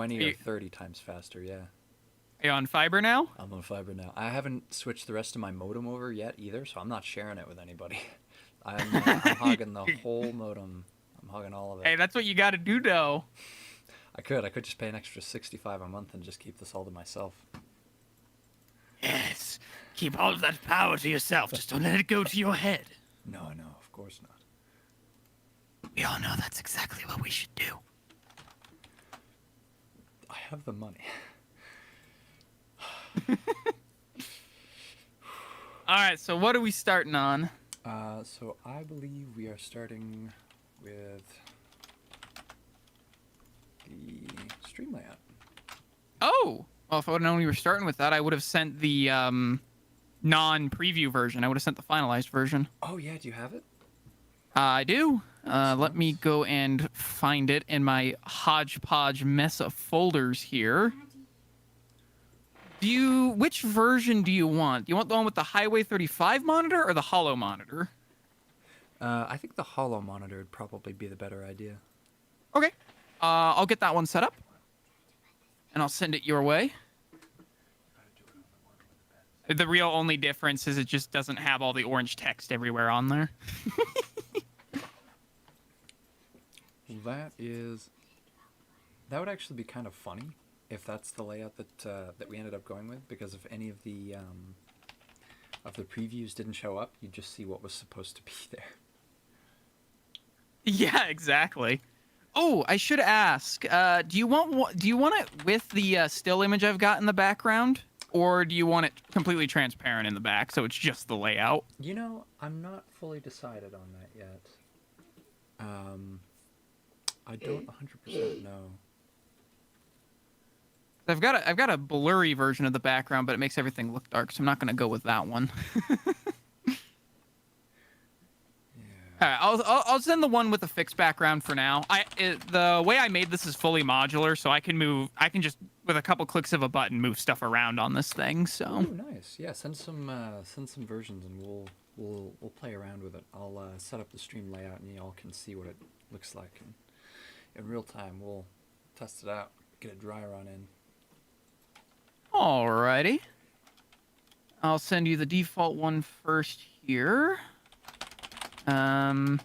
20 or 30 times faster, yeah. Are you on fiber now? I'm on fiber now. I haven't switched the rest of my modem over yet either, so I'm not sharing it with anybody. I'm hogging the whole modem. I'm hogging all of it. Hey, that's what you got to do, though. I could just pay an extra 65 a month and just keep this all to myself. Yes. Keep all of that power to yourself. Just don't let it go to your head. No, of course not. We all know that's exactly what we should do. I have the money. All right, so what are we starting on? So I believe we are starting with the stream layout. Oh, well, if I would have known we were starting with that, I would have sent the non-preview version. I would have sent the finalized version. Oh yeah, do you have it? I do. Let me go and find it in my hodgepodge mess of folders here. Which version do you want? Do you want the one with the Highway 35 monitor or the Hollow monitor? I think the Hollow monitor would probably be the better idea. Okay. I'll get that one set up. And I'll send it your way. The real only difference is it just doesn't have all the orange text everywhere on there. That would actually be kind of funny if that's the layout that we ended up going with, because if any of the previews didn't show up, you'd just see what was supposed to be there. Yeah, exactly. Oh, I should ask. Do you want it with the still image I've got in the background, or do you want it completely transparent in the back so it's just the layout? You know, I'm not fully decided on that yet. I don't 100% know. I've got a blurry version of the background, but it makes everything look dark, so I'm not going to go with that one. All right, I'll send the one with the fixed background for now. The way I made this is fully modular, so I can just with a couple clicks of a button move stuff around on this thing. So. Oh, nice. Yeah, send some versions, and we'll play around with it. I'll set up the stream layout, and y'all can see what it looks like in real time. We'll test it out, get a dry run in. Alrighty. I'll send you the default one first here. And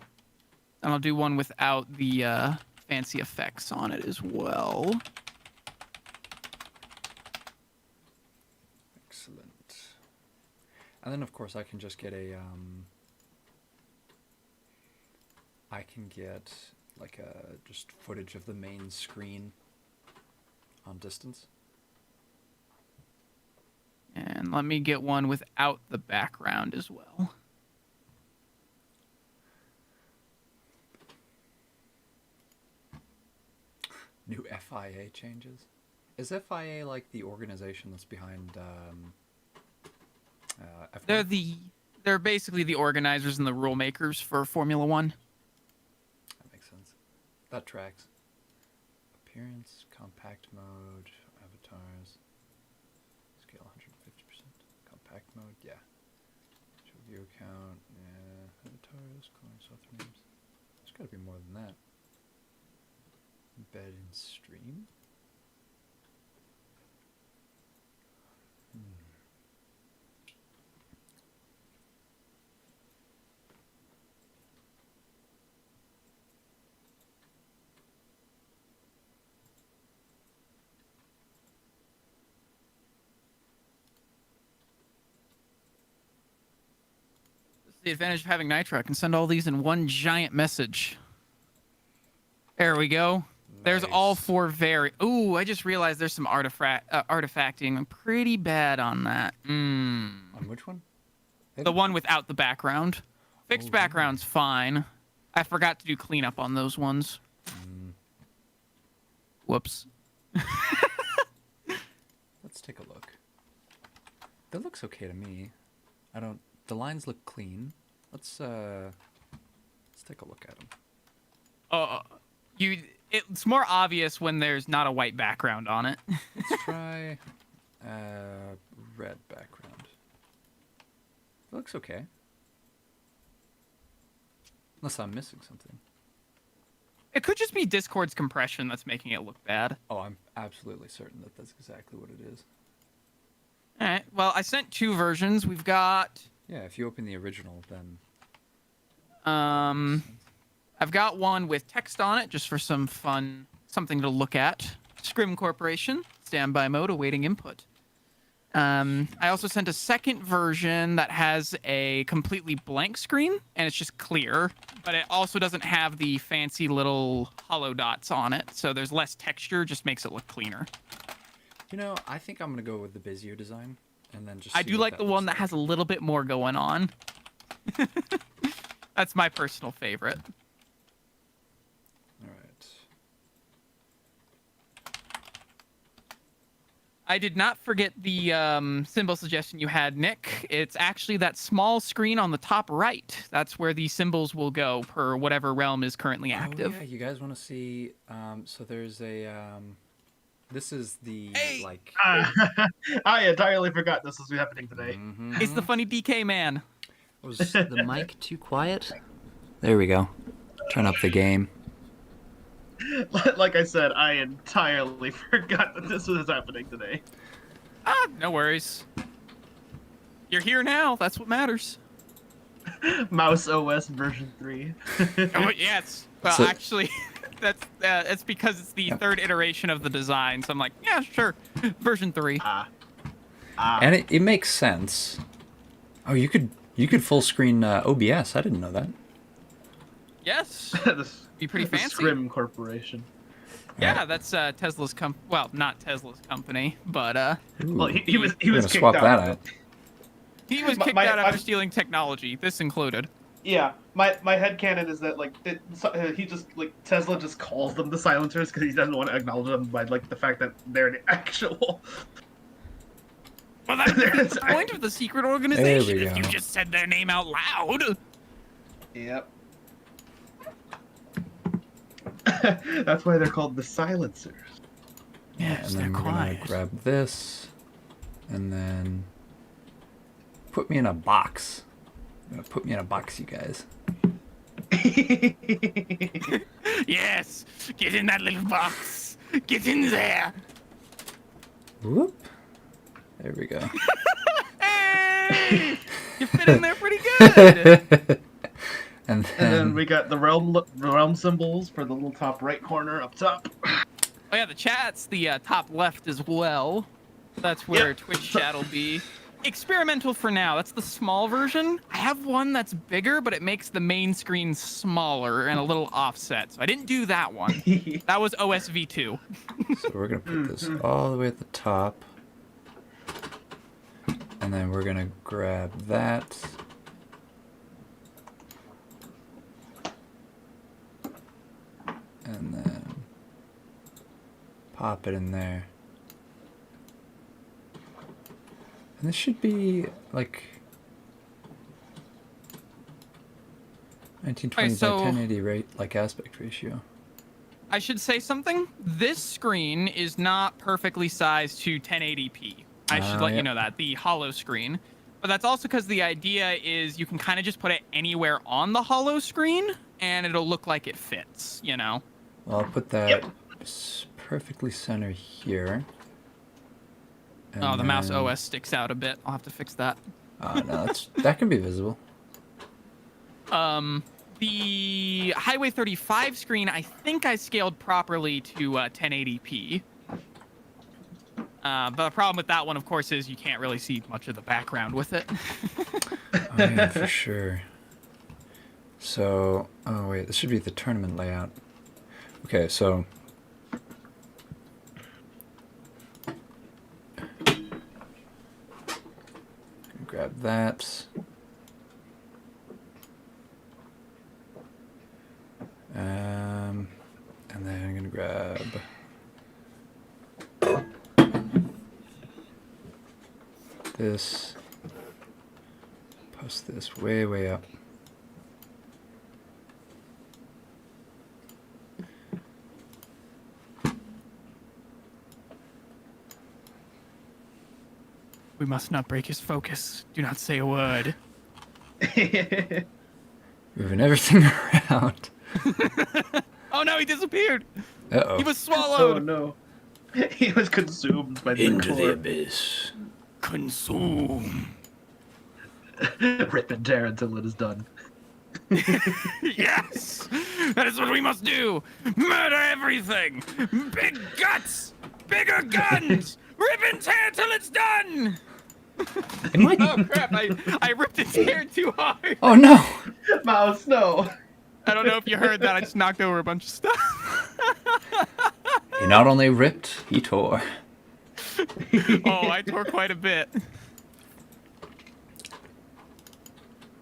I'll do one without the fancy effects on it as well. Excellent. And then, of course, I can just get just footage of the main screen on distance. And let me get one without the background as well. New FIA changes? Is FIA like the organization that's behind F1? They're basically the organizers and the rule makers for Formula One. That makes sense. That tracks. Appearance, compact mode, avatars, scale 150%. Compact mode, yeah. Show view count, yeah. Avatars, clones, author names. There's gotta be more than that. Embed in stream? The advantage of having Nitro, I can send all these in one giant message. There we go. Nice. There's all four Ooh, I just realized there's some artifacting. I'm pretty bad on that. On which one? The one without the background. Fixed background's fine. I forgot to do cleanup on those ones. Whoops. Let's take a look. That looks okay to me. The lines look clean. Let's take a look at them. It's more obvious when there's not a white background on it. Let's try red background. It looks okay. Unless I'm missing something. It could just be Discord's compression that's making it look bad. Oh, I'm absolutely certain that that's exactly what it is. All right. Well, I sent 2 versions. We've got Yeah, if you open the original, then I've got one with text on it just for some fun, something to look at. Scrim Corporation, standby mode, awaiting input. I also sent a second version that has a completely blank screen, and it's just clear, but it also doesn't have the fancy little hollow dots on it, so there's less texture, just makes it look cleaner. you know, I think I'm gonna go with the Bezier design, and then just. I see do what like the one that looks has a little bit more going on. That's my personal favorite. All right. I did not forget the symbol suggestion you had, Nick. It's actually that small screen on the top right. That's where the symbols will go per whatever realm is currently active. Oh yeah, you guys want to see? So there's a. This is the Hey! like. I entirely forgot this was happening today. It's the funny DK man. Was the mic too quiet? There we go. Turn up the game. Like I said, I entirely forgot that this was happening today. Ah, no worries. You're here now. That's what matters. Mouse OS version 3. Oh, yes. Well, So- actually, that's because it's the third iteration of the design. So I'm like, yeah, sure. Version 3. And it makes sense. Oh, you could full screen OBS. I didn't know that. Yes. This- Be pretty the fancy. Scrim Corporation. Yeah, that's Tesla's well, not Tesla's company, but Ooh, Well, he was we're was gonna kicked swap out. that out. he was kicked out after stealing technology, this included. Yeah, my headcanon is that he just Tesla just calls them the silencers because he doesn't want to acknowledge them by the fact that they're the actual. Well, that's the point of the secret organization. There we If you go. just said their name out loud. Yep. That's why they're called the silencers. Yes, And they're then we're gonna quiet. grab this, and then put me in a box. Put me in a box, you guys. Yes, get in that little box. Get in there. Whoop. There we go. Hey, you fit in there pretty good. And And then we got the realm symbols for the little top right corner up top. Oh yeah, the chat's the top left as well. That's where Yep. Twitch chat will be. Experimental for now. That's the small version. I have one that's bigger, but it makes the main screen smaller and a little offset. So I didn't do that one. That was OSV2. so we're gonna put this all the way at the top, and then we're gonna grab that. And then pop it in there. And this should be like 1920 so- by 1080, right? Like aspect ratio. I should say something. This screen is not perfectly sized to 1080p. I should let yeah. you know that, the hollow screen. But that's also because the idea is you can kind of just put it anywhere on the hollow screen and it'll look like it fits, you know? Well, I'll put that Yep. perfectly center here. And Oh, the mouse then- OS sticks out a bit. I'll have to fix that. No, that can be visible. The Highway 35 screen, I think I scaled properly to 1080p. But the problem with that one, of course, is you can't really see much of the background with it. Oh, yeah, for sure. So, oh wait, this should be the tournament layout. Okay, so grab that. And then I'm gonna grab this. Post this way up. We must not break his focus. Do not say a word. Moving everything around. Oh no, he disappeared. Uh-oh. He was Oh swallowed. no. He was consumed by the Into the core. abyss. Consume. Rip and tear until it is done. Yes, that is what we must do. Murder everything. Big guts, bigger guns. Rip and tear till it's done. Am I? Oh crap! I ripped and teared too hard. Oh no! Mouse, no. I don't know if you heard that. I just knocked over a bunch of stuff. He not only ripped, he tore. Oh, I tore quite a bit.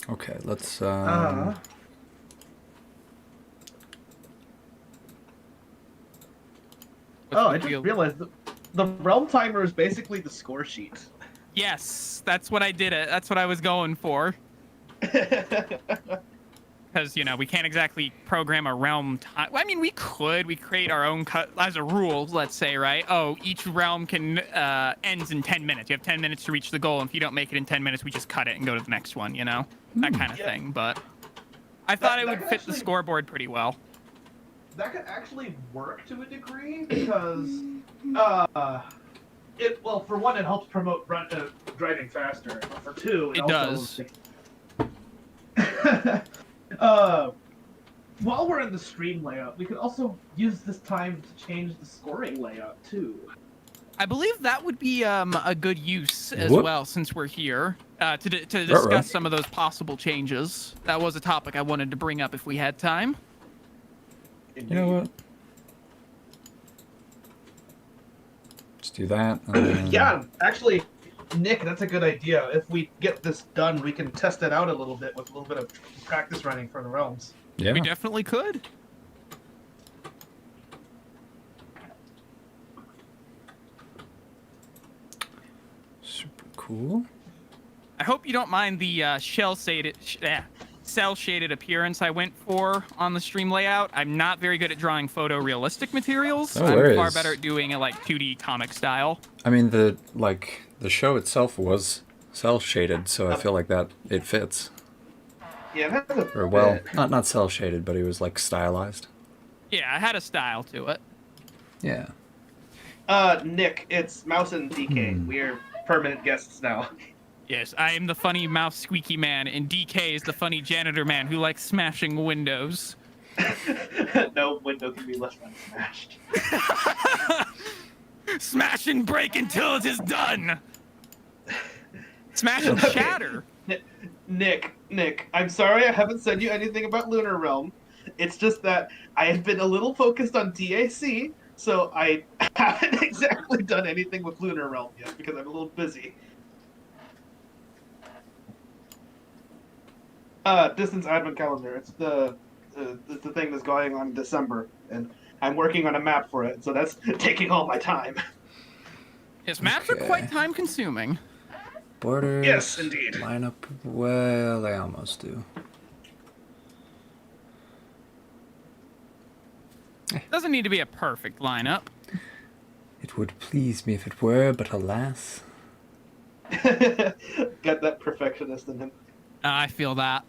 Okay, let's. Uh, What's oh, the I just deal? realized the realm timer is basically the score sheet. Yes, that's what I did. That's what I was going for. Because, you know, we can't exactly program a realm time. I mean, we could. We create our own cut as a rule, let's say, right? Oh, each realm can ends in 10 minutes. You have 10 minutes to reach the goal. And if you don't make it in 10 minutes, we just cut it and go to the next one, you know? That kind of Yeah. but I thought it that would could fit the actually- scoreboard pretty well. That could actually work to a degree because, well, for one, it helps promote driving faster. But for two, It does. While we're in the stream layout, we could also use this time to change the scoring layout too. I believe that would be a good use as What? well, since we're here, to discuss Ruh-roh. some of those possible changes. That was a topic I wanted to bring up if we had time. You know what? Let's do that. and then- Yeah, actually, Nick, that's a good idea. If we get this done, we can test it out a little bit with a little bit of practice running for the realms. Yeah. We definitely could. Super cool. I hope you don't mind the cell-shaded appearance I went for on the stream layout. I'm not very good at drawing photorealistic materials. No I'm far worries. better at doing a like 2D comic style. I mean, the show itself was cell shaded, so I feel like that it fits. Yeah, that's a Or well, bit. not cell shaded, but it was like stylized. Yeah, I had a style to it. Yeah. Nick, it's Mouse and DK. Hmm. We're permanent guests now. Yes, I am the funny mouse squeaky man, and DK is the funny janitor man who likes smashing windows. No window can be left unsmashed. Smash and break until it is done. Smash and Okay. shatter. Nick, I'm sorry I haven't said you anything about Lunar Realm. It's just that I have been a little focused on DAC, so I haven't exactly done anything with Lunar Realm yet because I'm a little busy. Distance Advent Calendar. It's the thing that's going on in December, and I'm working on a map for it, so that's taking all my time. Yes, maps are Okay. quite time consuming. Borders. Yes, indeed. Line up. Well, they almost do. Doesn't need to be a perfect lineup. It would please me if it were, but alas. Got that perfectionist in him. I feel that.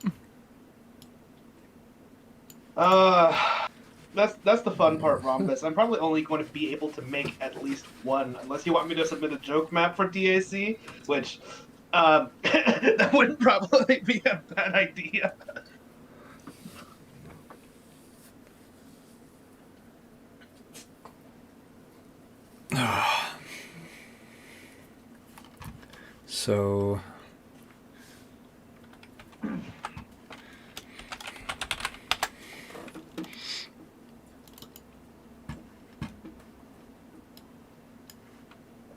That's the fun part, Rhombus. I'm probably only going to be able to make at least one, unless you want me to submit a joke map for DAC, which that wouldn't probably be a bad idea. So.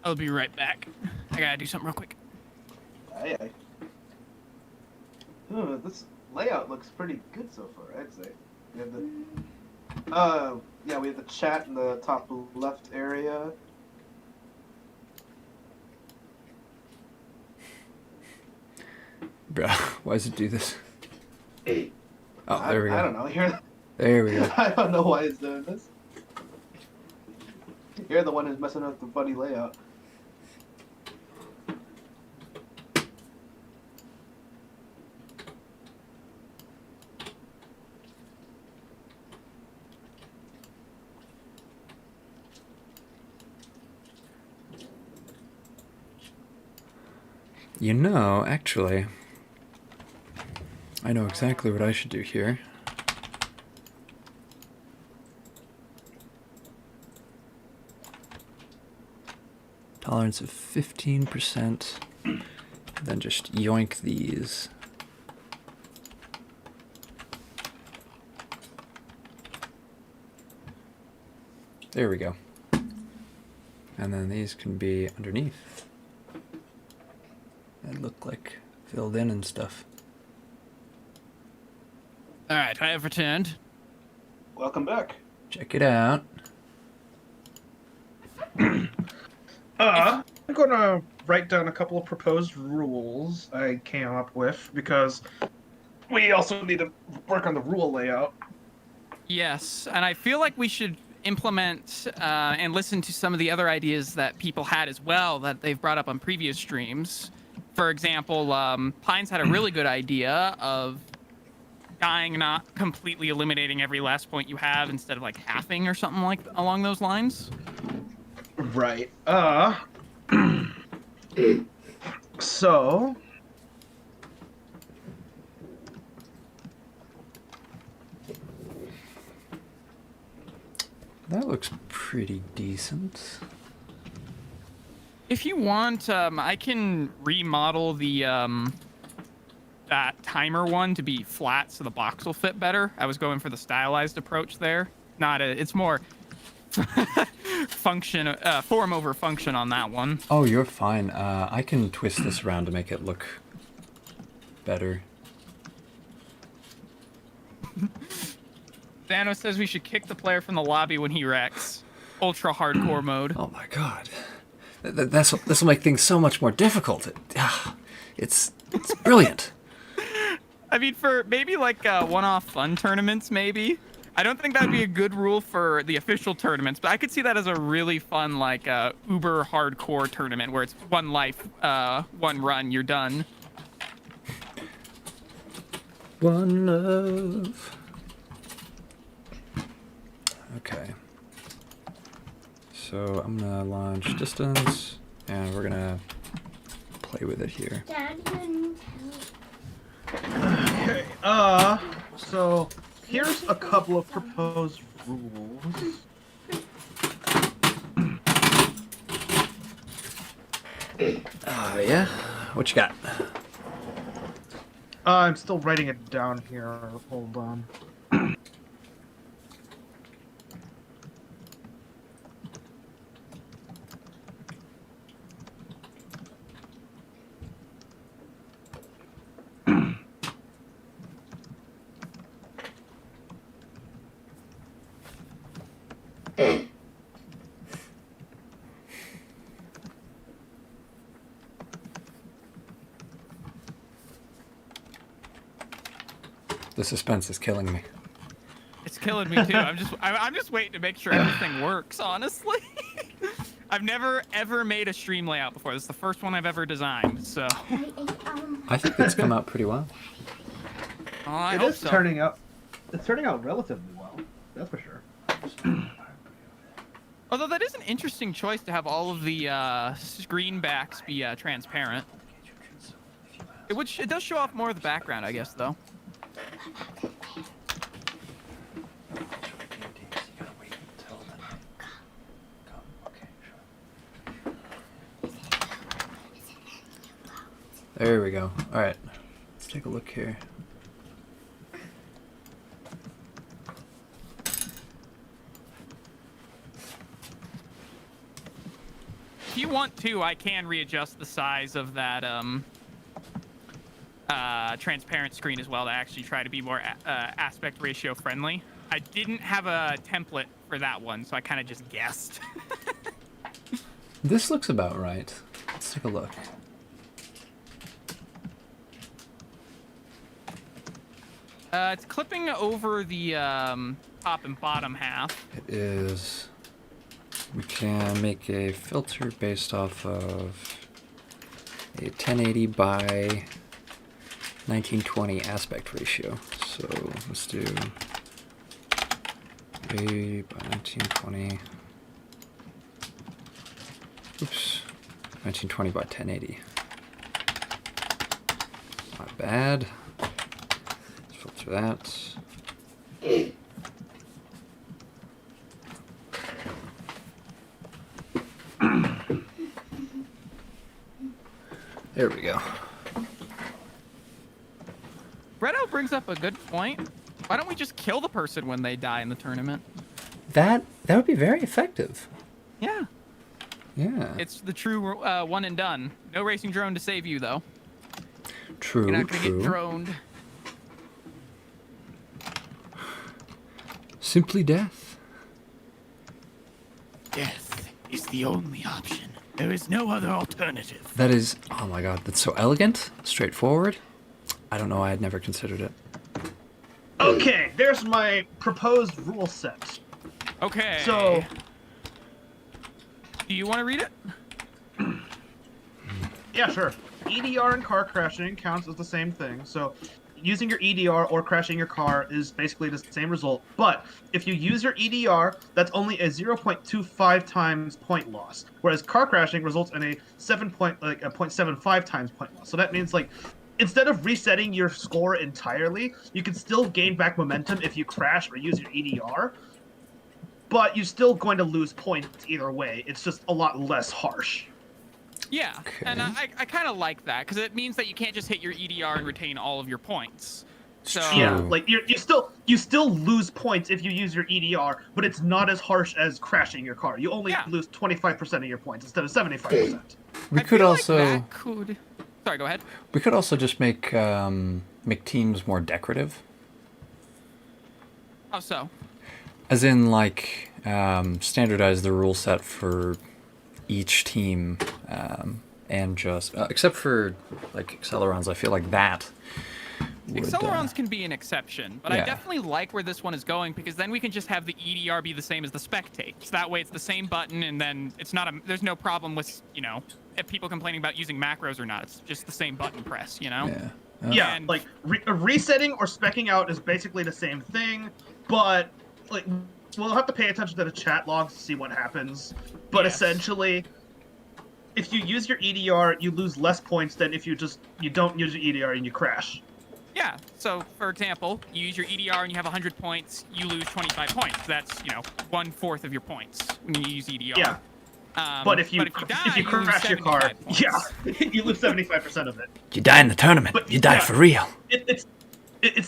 I'll be right back. I gotta do something real quick. Aye, aye. This layout looks pretty good so far, I'd say. We have the, we have the chat in the top left area. Bruh, why does it do this? Hey, Oh, there we go. I don't know. Here, There we go. I don't know why it's doing this. You're the one who's messing up the funny layout. You know, actually, I know exactly what I should do here. Tolerance of 15%. Then just yoink these. There we go. And then these can be underneath. That look like filled in and stuff. All right, I have returned. Welcome back. Check it out. I'm gonna write down a couple of proposed rules I came up with because we also need to work on the rule layout. Yes, and I feel like we should implement and listen to some of the other ideas that people had as well that they've brought up on previous streams. For example, Pines had a really good idea of dying, not completely eliminating every last point you have instead of like halving or something like along those lines. Right. So That looks pretty decent. If you want, I can remodel the that timer one to be flat so the box will fit better. I was going for the stylized approach there. It's more function, form over function on that one. Oh, you're fine. I can twist this around to make it look better. Thanos says we should kick the player from the lobby when he wrecks. Ultra hardcore mode. Oh my god. This will make things so much more difficult. It's brilliant. I mean, for maybe like one-off fun tournaments, maybe. I don't think that'd be a good rule for the official tournaments, but I could see that as a really fun, like, uber hardcore tournament where it's one life, one run, you're done. One love. Okay. So I'm gonna launch distance, and we're gonna play with it here. okay. So here's a couple of proposed rules. Yeah? What you got? I'm still writing it down here. Hold on. The suspense is killing me. It's killing me too. I'm just waiting to make sure everything works, honestly. I've never ever made a stream layout before. This is the first one I've ever designed, so I think it's come out pretty well. I It hope is so. turning out. It's turning out relatively well. That's for sure. Although that is an interesting choice to have all of the screen backs be transparent. It does show off more of the background, I guess, though. There we go. All right, let's take a look here. If you want to, I can readjust the size of that transparent screen as well to actually try to be more aspect ratio friendly. I didn't have a template for that one, so I kind of just guessed. This looks about right. Let's take a look. It's clipping over the top and bottom half. It is. We can make a filter based off of a 1080 by 1920 aspect ratio. So let's do 80 by 1920. Oops. 1920 by 1080. bad. Let's filter that. There we go. Redo brings up a good point. Why don't we just kill the person when they die in the tournament? That would be very effective. Yeah. Yeah. It's the true one and done. No racing drone to save you, though. True. You're not gonna True. get droned. Simply death. Death is the only option. There is no other alternative. That is. Oh my god. That's so elegant. Straightforward. I don't know. I had never considered it. Okay, there's my proposed rule set. Okay. So, do you want to read it? yeah, sure. EDR and car crashing counts as the same thing. So, using your EDR or crashing your car is basically the same result. But if you use your EDR, that's only a 0.25 times point loss, whereas car crashing results in a 0.75 times point loss. So that means like, instead of resetting your score entirely, you can still gain back momentum if you crash or use your EDR. But you're still going to lose points either way. It's just a lot less harsh. Yeah, Okay. and I kind of like that because it means that you can't just hit your EDR and retain all of your points. So Yeah, True. like you still lose points if you use your EDR, but it's not as harsh as crashing your car. You only Yeah. lose 25% of your points instead of 75%. We I could feel also. Like that could. Sorry, go ahead. We could also just make teams more decorative. How so? As in, like, standardize the rule set for each team, and just except for like Accelerons, I feel like that. Would, Accelerons can be an exception, but I yeah. definitely like where this one is going because then we can just have the EDR be the same as the spectate. So that way it's the same button, and then it's not there's no problem with if people complaining about using macros or not. It's just the same button press, Yeah. Yeah, And- like resetting or specking out is basically the same thing, but like we'll have to pay attention to the chat logs to see what happens. But Yes. essentially, if you use your EDR, you lose less points than if you don't use your EDR and you crash. Yeah. So, for example, you use your EDR and you have 100 points, you lose 25 points. That's 1/4 of your points when you use EDR. Yeah. Um, But if you die, if you lose crash your car, 75 points. yeah, you lose 75% of it. You die in the tournament. But you die yeah. for real. It's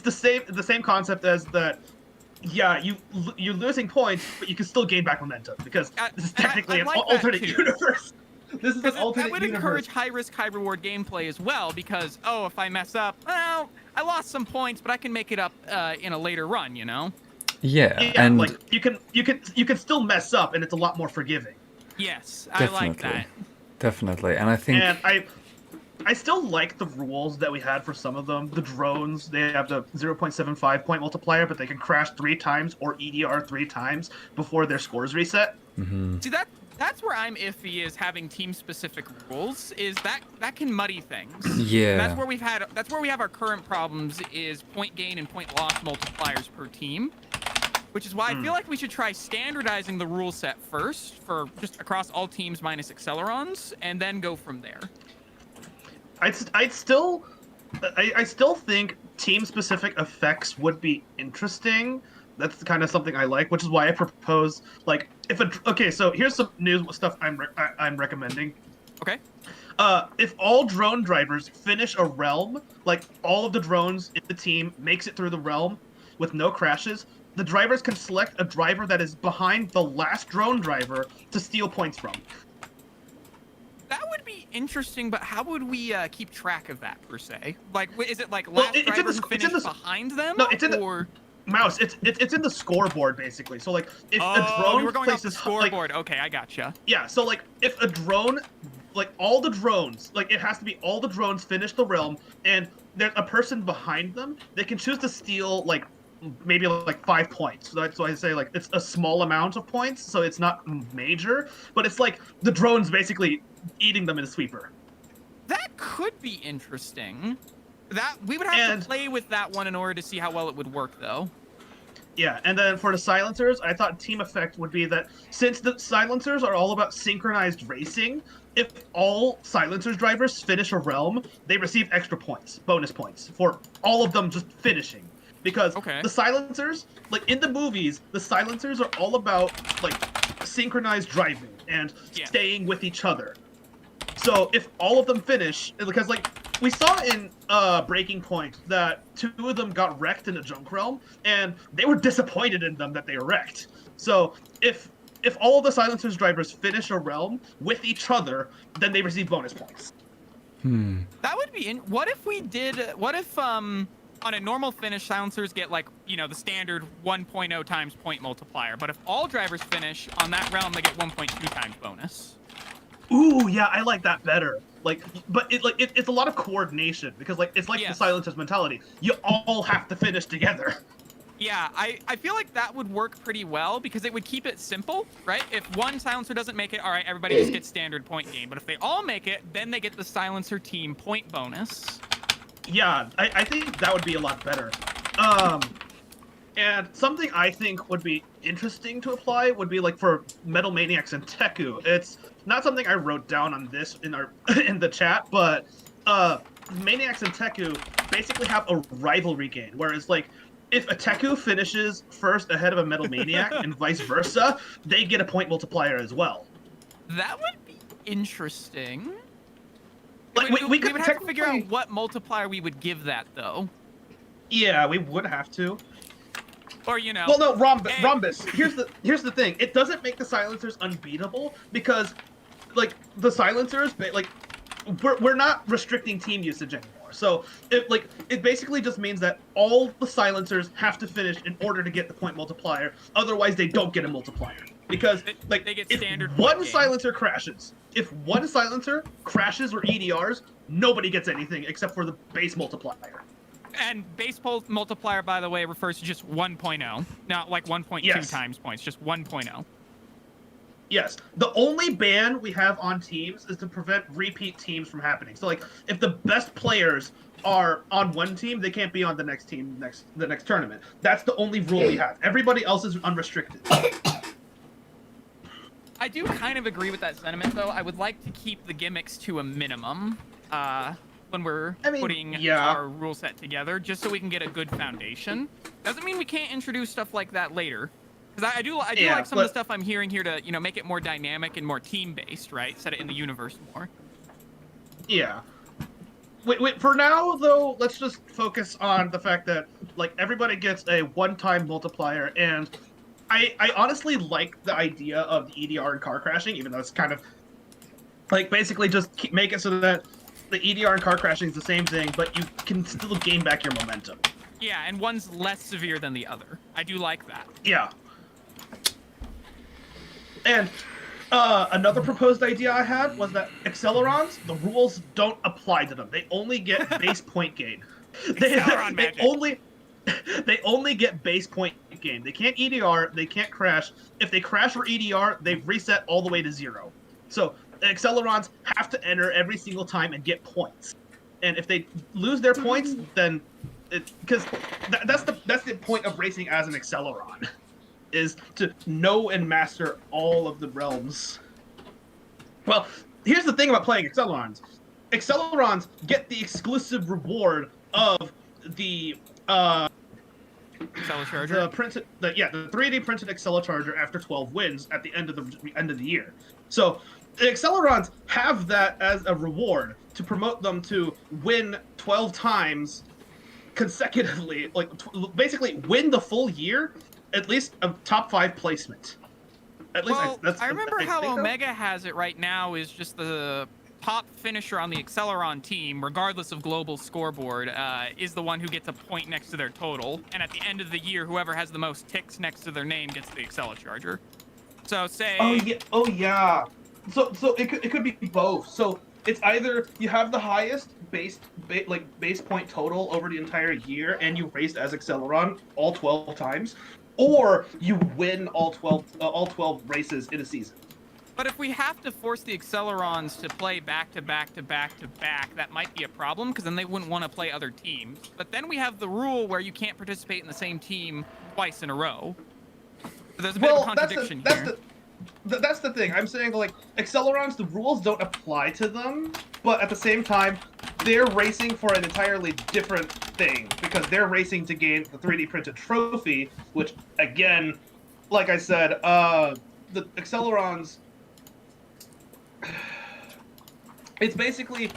the same concept as that. Yeah, you're losing points, but you can still gain back momentum because this is and I technically an like that alternate too. universe. This is an Because that alternate would universe. encourage high risk, high reward gameplay as well. Because if I mess up, well, I lost some points, but I can make it up in a later run. Yeah, Yeah, and like you can still mess up, and it's a lot more forgiving. Yes, I like definitely, that. definitely, and I think And I still like the rules that we had for some of them. The drones, they have the 0.75 point multiplier, but they can crash 3 times or EDR 3 times before their scores reset. See that's where I'm iffy is having team specific rules. Is that can muddy things. Yeah. And that's where we have our current problems is point gain and point loss multipliers per team. Which is why I feel like we should try standardizing the rule set first for just across all teams minus Accelerons, and then go from there. I still think team-specific effects would be interesting. That's kind of something I like, which is why I propose like so here's some news stuff I'm recommending. Okay. If all drone drivers finish a realm, like all of the drones in the team makes it through the realm with no crashes, the drivers can select a driver that is behind the last drone driver to steal points from. That would be interesting, but how would we keep track of that per se? Like, is it like Well, last it's in driver the who sc- it's in finished the- behind them? No, it's in the- or... Mouse, it's in the scoreboard basically. So like if a Oh, drone you were going off the places like, scoreboard. Okay, I gotcha. yeah, so like if a drone, like all the drones, like it has to be all the drones finish the realm, and there's a person behind them. They can choose to steal like maybe like 5 points. So that's why I say like it's a small amount of points, so it's not major, but it's like the drone's basically eating them in a sweeper. That could be interesting. That we would have And- to play with that one in order to see how well it would work, though. Yeah, and then for the silencers, I thought team effect would be that since the silencers are all about synchronized racing, if all silencers drivers finish a realm, they receive extra points, bonus points, for all of them just finishing. Because Okay. the silencers, like in the movies, the silencers are all about like synchronized driving and Yeah. staying with each other. So if all of them finish, because like we saw in Breaking Point that 2 of them got wrecked in the junk realm, and they were disappointed in them that they were wrecked. So if all of the silencers drivers finish a realm with each other, then they receive bonus points. That would be. What if we did? What if on a normal finish, silencers get like the standard 1.0 times point multiplier, but if all drivers finish on that realm, they get 1.2 times bonus. Ooh, yeah, I like that better. Like, but it's a lot of coordination because like it's like the Yes. silencers mentality. You all have to finish together. Yeah, I feel like that would work pretty well because it would keep it simple, right? If one silencer doesn't make it, all right, everybody just gets standard point gain. But if they all make it, then they get the silencer team point bonus. Yeah, I think that would be a lot better. And something I think would be interesting to apply would be like for Metal Maniacs and Teku. It's not something I wrote down on this in our in the chat, but Maniacs and Teku basically have a rivalry game where it's like if a Teku finishes first ahead of a Metal Maniac and vice versa, they get a point multiplier as well. That would be interesting. Like we could would have to figure out technically- what multiplier we would give that though. Yeah, we would have to. Or Well, no, Rhombus. Hey. Rhombus. Here's the thing. It doesn't make the silencers unbeatable because, like, the silencers, like, we're not restricting team usage anymore. So it basically just means that all the silencers have to finish in order to get the point multiplier. Otherwise, they don't get a multiplier because like they get if standard one point gain. silencer crashes, or EDRs, nobody gets anything except for the base multiplier. And base multiplier, by the way, refers to just 1.0, not like 1.2 Yes. times points, just 1.0. Yes. The only ban we have on teams is to prevent repeat teams from happening. So, like, if the best players are on one team, they can't be on the next team the next tournament. That's the only rule we have. Everybody else is unrestricted. I do kind of agree with that sentiment, though. I would like to keep the gimmicks to a minimum when we're putting yeah. our rule set together, just so we can get a good foundation. Doesn't mean we can't introduce stuff like that later. Because I do Yeah, like some of the but- stuff I'm hearing here to make it more dynamic and more team-based, right? Set it in the universe more. Yeah. Wait, for now, though, let's just focus on the fact that, like, everybody gets a one-time multiplier, and I honestly like the idea of the EDR and car crashing, even though it's kind of, like, basically just make it so that the EDR and car crashing is the same thing, but you can still gain back your momentum. Yeah, and one's less severe than the other. I do like that. Yeah. And another proposed idea I had was that Accelerons, the rules don't apply to them. They only get base point gain. Acceleron magic. They only get base point gain. They can't EDR, they can't crash. If they crash or EDR, they reset all the way to 0. So Accelerons have to enter every single time and get points. And if they lose their points, then because that's the point of racing as an Acceleron, is to know and master all of the realms. Well, here's the thing about playing Accelerons. Accelerons get the exclusive reward of the Accelercharger. the 3D printed Accelercharger after 12 wins at the end of the year. So the Accelerons have that as a reward to promote them to win 12 times consecutively, like basically win the full year, at least a top 5 placement. At least Well, that's I remember I how think so. Omega has it right now is just the top finisher on the Acceleron team, regardless of global scoreboard, is the one who gets a point next to their total. And at the end of the year, whoever has the most ticks next to their name gets the Accelercharger. So say... Oh yeah. So it could be both. So it's either you have the highest base point total over the entire year and you raced as Acceleron all 12 times, or you win all 12 races in a season. But if we have to force the Accelerons to play back to back to back to back, that might be a problem because then they wouldn't want to play other teams. But then we have the rule where you can't participate in the same team twice in a row. So there's a bit of a contradiction here. That's the thing. I'm saying, like, Accelerons, the rules don't apply to them, but at the same time, they're racing for an entirely different thing because they're racing to gain the 3D printed trophy, which, again, like I said, the Accelerons, it's basically,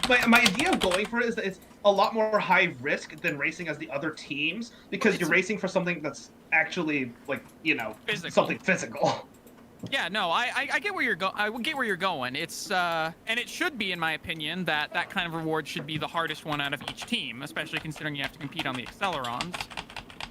my idea of going for it is that it's a lot more high risk than racing as the other teams because you're racing for something that's actually, like, you know, Physical. something physical. Yeah, no, I get where you're going. I get where you're going. It's and it should be, in my opinion, that kind of reward should be the hardest one out of each team, especially considering you have to compete on the Accelerons.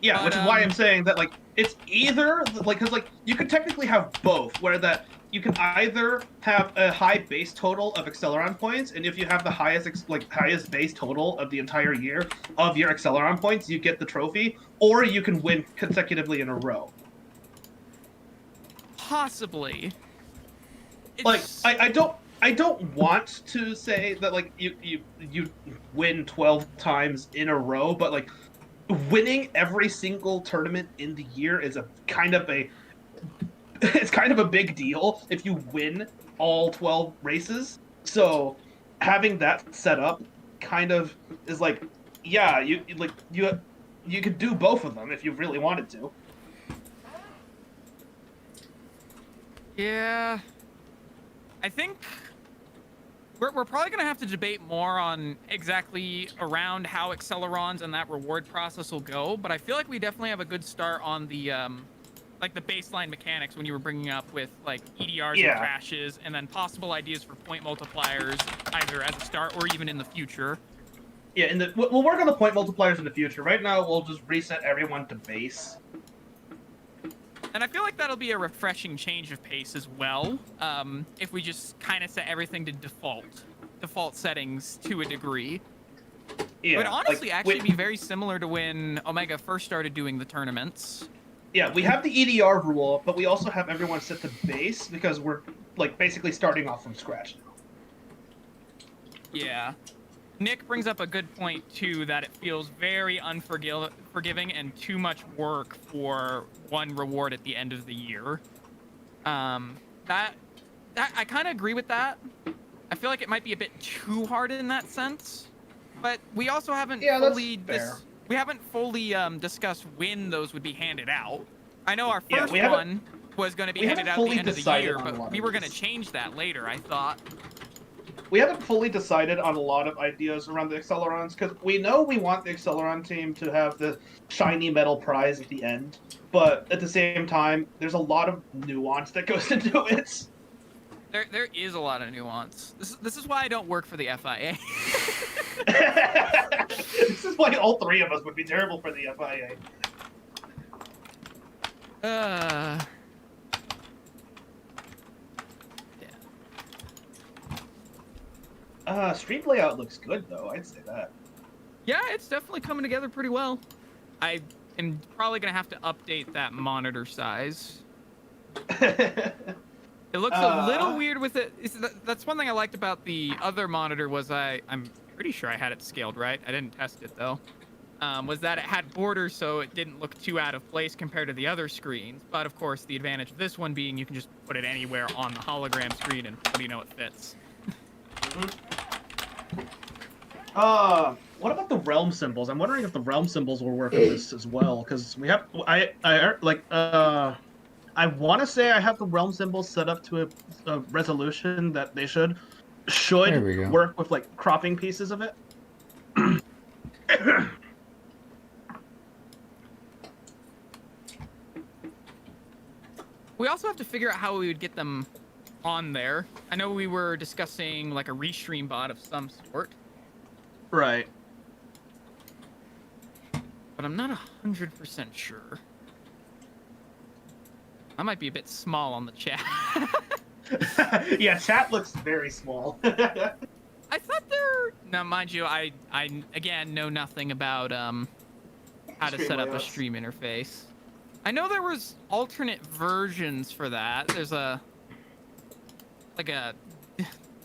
Yeah, But, which is why I'm saying that, like, it's either, like, because, like, you could technically have both, where that you can either have a high base total of Acceleron points, and if you have the highest base total of the entire year of your Acceleron points, you get the trophy, or you can win consecutively in a row. Possibly. Like, It's- I don't want to say that, like, you win 12 times in a row, but, like, winning every single tournament in the year is it's kind of a big deal if you win all 12 races. So having that set up kind of is like, yeah, you could do both of them if you really wanted to. Yeah. I think we're probably going to have to debate more on exactly around how Accelerons and that reward process will go, but I feel like we definitely have a good start on the like the baseline mechanics when you were bringing up with like EDRs Yeah. and crashes, and then possible ideas for point multipliers either as a start or even in the future. Yeah, we'll work on the point multipliers in the future. Right now, we'll just reset everyone to base. And I feel like that'll be a refreshing change of pace as well, if we just kind of set everything to default settings to a degree. Yeah, It would honestly like, actually be very similar to when Omega first started doing the tournaments. Yeah, we have the EDR rule, but we also have everyone set to base because we're, like, basically starting off from scratch now. Yeah. Nick brings up a good point, too, that it feels very unforgiving and too much work for one reward at the end of the year. That I kind of agree with that. I feel like it might be a bit too hard in that sense. But we also haven't fully discussed when those would be handed out. I know our first one was going to be handed out at the end of the year, but we were going to change that later, I thought. We haven't fully decided on a lot of ideas around the Accelerons, because we know we want the Acceleron team to have the shiny metal prize at the end, but at the same time, there's a lot of nuance that goes into it. There is a lot of nuance. This is why I don't work for the FIA. This is why all three of us would be terrible for the FIA. Stream layout looks good, though. I'd say that. Yeah, it's definitely coming together pretty well. I am probably gonna have to update that monitor size. It looks a little weird with it. That's one thing I liked about the other monitor was I'm pretty sure I had it scaled right. I didn't test it though. Was that it had borders so it didn't look too out of place compared to the other screens. But of course, the advantage of this one being you can just put it anywhere on the hologram screen and what do you know, it fits. What about the realm symbols? I'm wondering if the realm symbols will work with this as well, because we have I want to say I have the realm symbols set up to a resolution that they should There we go. work with, like, cropping pieces of it. We also have to figure out how we would get them on there. I know we were discussing like a restream bot of some sort, Right. but I'm not 100% sure. I might be a bit small on the chat. Yeah, chat looks very small. I thought there. Now, mind you, I again know nothing about how to Stream set up a layouts. stream interface. I know there was alternate versions for that. There's I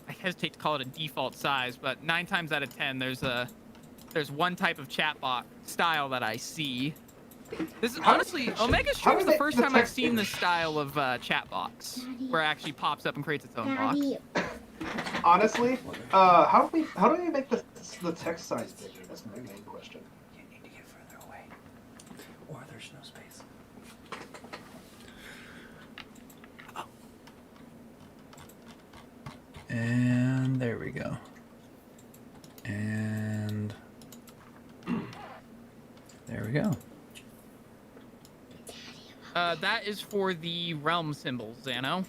hesitate to call it a default size, but 9 times out of 10, there's one type of chatbot style that I see. This is honestly, Omega Stream's the first time I've seen this style of chatbox, where it actually pops up and creates its own box. Honestly, how do we make the text size bigger? That's my main question. You need to get further away, or there's no space. And there we go. And there we go. That is for the realm symbols, Xano.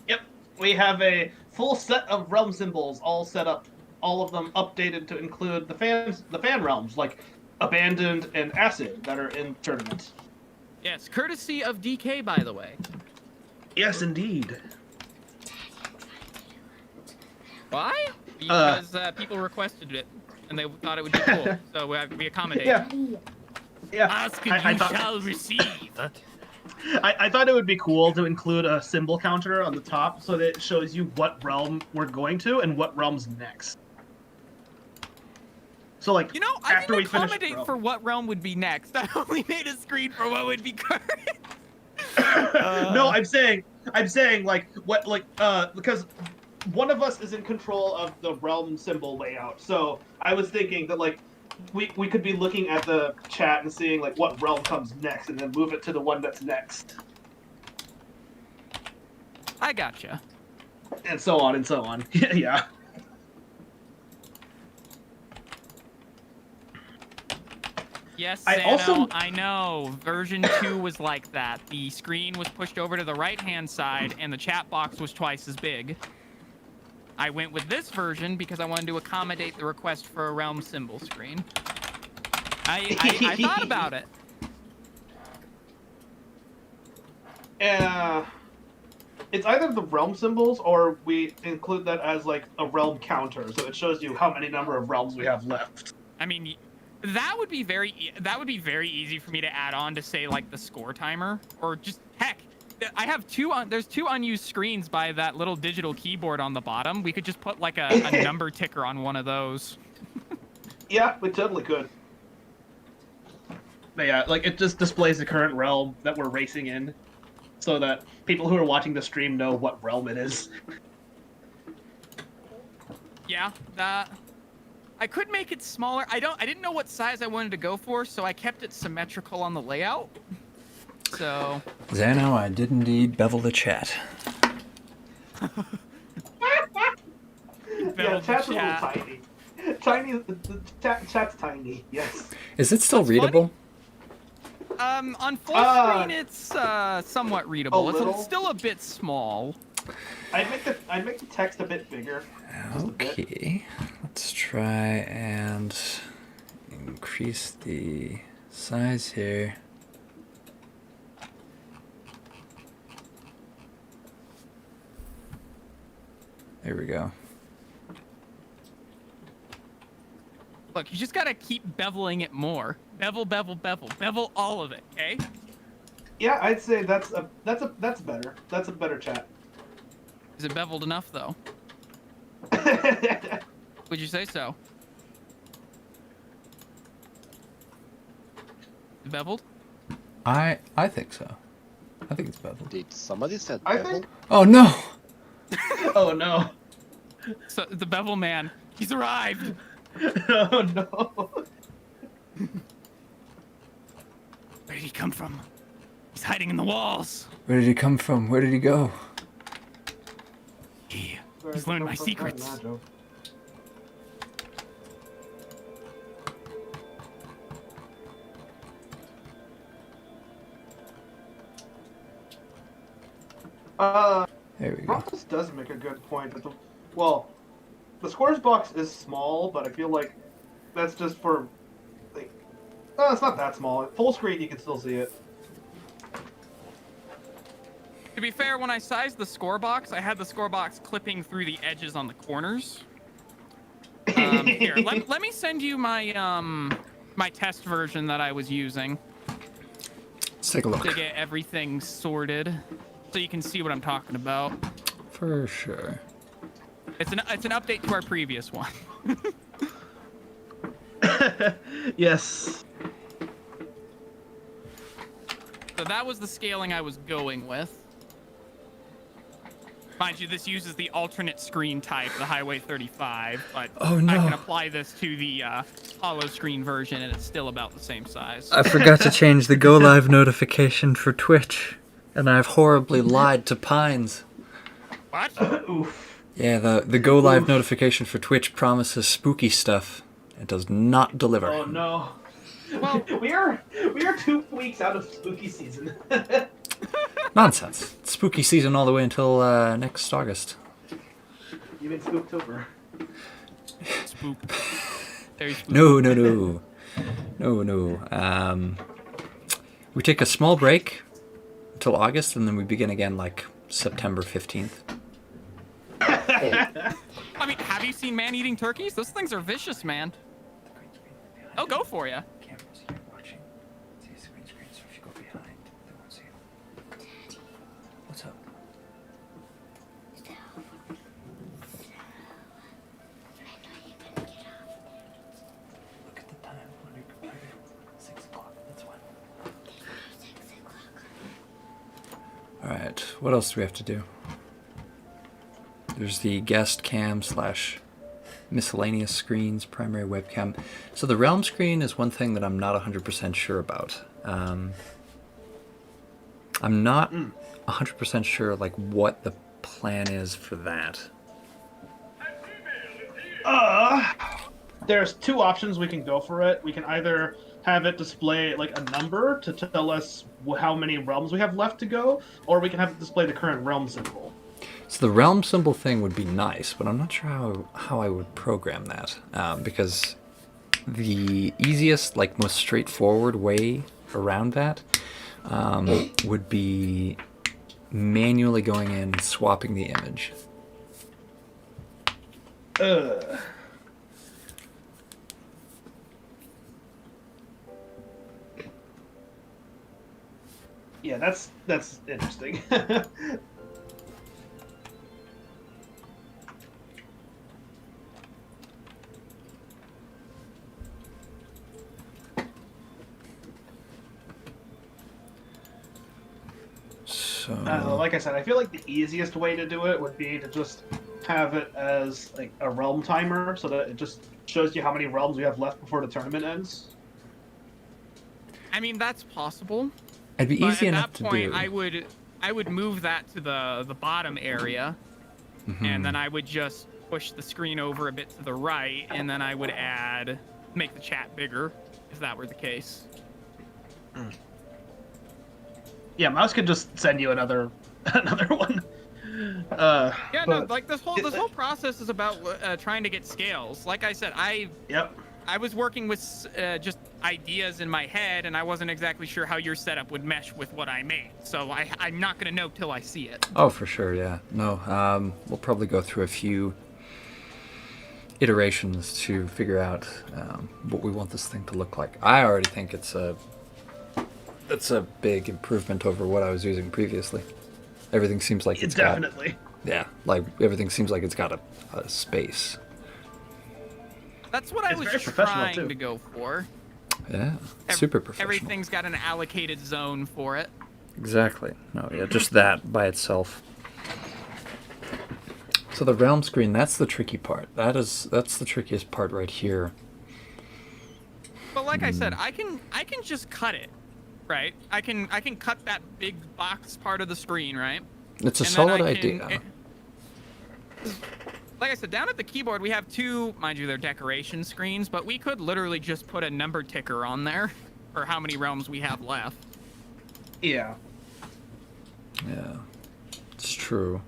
Yep, we have a full set of realm symbols all set up, all of them updated to include the fan realms like Abandoned and Acid that are in tournaments. Yes, courtesy of DK, by the way. Yes, indeed. Why? Because people requested it, and they thought it would be cool, so we accommodate. Yeah. Yeah. Ask and you shall receive. I thought it would be cool to include a symbol counter on the top so that it shows you what realm we're going to and what realm's next. So, like, You know, I after we didn't finish accommodate realm. for what realm would be next. I only made a screen for what would be current. No, I'm saying like what because one of us is in control of the realm symbol layout. So I was thinking that like we could be looking at the chat and seeing like what realm comes next and then move it to the one that's next. I gotcha. And so on and so on. Yeah. Yes, I Xano, also- I know. Version 2 was like that. The screen was pushed over to the right-hand side, and the chat box was twice as big. I went with this version because I wanted to accommodate the request for a realm symbol screen. I thought about it. It's either the realm symbols or we include that as like a realm counter, so it shows you how many number of realms we have left. I mean, that would be very easy for me to add on to say like the score timer, or just heck, I have there's 2 unused screens by that little digital keyboard on the bottom. We could just put like a number ticker on one of those. Yeah, we totally could. But yeah, like it just displays the current realm that we're racing in, so that people who are watching the stream know what realm it is. Yeah, that. I could make it smaller. I didn't know what size I wanted to go for, so I kept it symmetrical on the layout. So. Xano, I did indeed bevel the chat. Yeah, chat's a little tiny. The chat's tiny. Yes. Is it still That's readable? On full screen, it's somewhat readable. little? It's still a bit small. I'd make the text a bit bigger. Just a bit. Okay, let's try and increase the size here. There we go. Look, you just gotta keep beveling it more. Bevel, bevel, bevel, bevel all of it. Okay. Yeah, I'd say that's better. That's a better chat. Is it beveled enough though? Would you say so? Beveled? I think so. I think it's beveled. Did somebody said I bevel? think. Oh no! Oh no. So the bevel man, he's arrived. Oh no. Where did he come from? He's hiding in the walls. Where did he come from? Where did he go? He's learned my secrets. There we go. Ross does make a good point. That the scores box is small, but I feel like that's just for, like, no, it's not that small. Full screen, you can still see it. To be fair, when I sized the score box, I had the score box clipping through the edges on the corners. Here, let me send you my my test version that I was using. Let's take a look. to get everything sorted, so you can see what I'm talking about. For sure. It's an update to our previous one. Yes. So that was the scaling I was going with. Mind you, this uses the alternate screen type, the Highway 35, but Oh, no. I can apply this to the hollow screen version, and it's still about the same size. I forgot to change the go live notification for Twitch, and I've horribly lied to Pines. What? Oof. Yeah, the go live notification for Twitch promises spooky stuff. It does not deliver. Oh no. Well, we are 2 weeks out of spooky season. Nonsense. It's spooky season all the way until next August. You mean Spooktober? spook. Very spook. No. We take a small break until August, and then we begin again like September 15th. I mean, have you seen man-eating turkeys? Those things are vicious, man. They'll go for you. Cameras here watching. See a screen, so if you go behind, they won't see it. What's up? Look at the time on your computer. 6 o'clock. That's when. Alright, what else do we have to do? There's the guest cam / miscellaneous screens, primary webcam. So the realm screen is one thing that I'm not 100% sure about. I'm not 100% sure like what the plan is for that. There's 2 options we can go for it. We can either have it display like a number to tell us how many realms we have left to go, or we can have it display the current realm symbol. So the realm symbol thing would be nice, but I'm not sure how I would program that, because the easiest, like most straightforward way around that would be manually going in and swapping the image. Yeah, that's interesting. So Like I said, I feel like the easiest way to do it would be to just have it as like a realm timer, so that it just shows you how many realms you have left before the tournament ends. I mean, that's possible. it'd be But easy at enough that to point, do. I would move that to the bottom area, and then I would just push the screen over a bit to the right, and then I would make the chat bigger, if that were the case. Yeah, mouse could just send you another one. Yeah, no, but- like this whole process is about trying to get scales. Like I said, Yep. I was working with just ideas in my head, and I wasn't exactly sure how your setup would mesh with what I made. So I'm not gonna know till I see it. Oh, for sure, yeah. No, we'll probably go through a few iterations to figure out what we want this thing to look like. I already think it's a big improvement over what I was using previously. Everything seems like it's Definitely. like everything seems like it's got a space. That's what I It's was very professional, trying too. to go for. Yeah, super professional. Everything's got an allocated zone for it. Exactly. No, yeah, just that by itself. So the realm screen, that's the tricky part. That's the trickiest part right here. But like I said, I can just cut it, right? I can cut that big box part of the screen, right? It's a And then solid I can- idea. Like I said, down at the keyboard, we have 2, mind you, they're decoration screens, but we could literally just put a number ticker on there for how many realms we have left. Yeah. Yeah, it's true.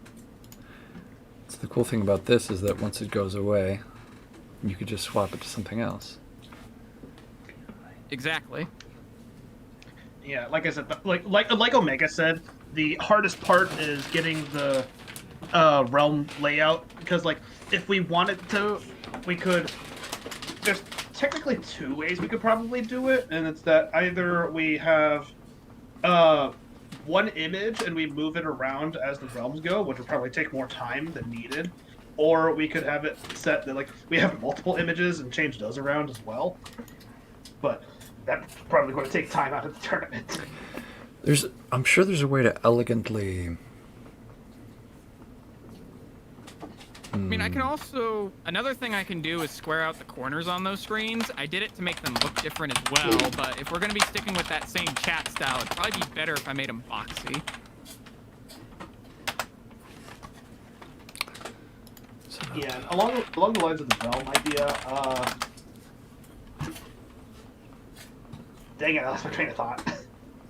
So the cool thing about this is that once it goes away, you could just swap it to something else. Exactly. Yeah, like I said, like Omega said, the hardest part is getting the realm layout, because like if we wanted to, we could. There's technically 2 ways we could probably do it, and it's that either we have one image and we move it around as the realms go, which would probably take more time than needed. Or we could have it set that like we have multiple images and change those around as well. But that's probably going to take time out of the tournament. I'm sure there's a way to elegantly. I mean, I can also, another thing I can do is square out the corners on those screens. I did it to make them look different as well, but if we're going to be sticking with that same chat style, it'd probably be better if I made them boxy. Yeah, along the lines of the realm idea, dang it, I lost my train of thought.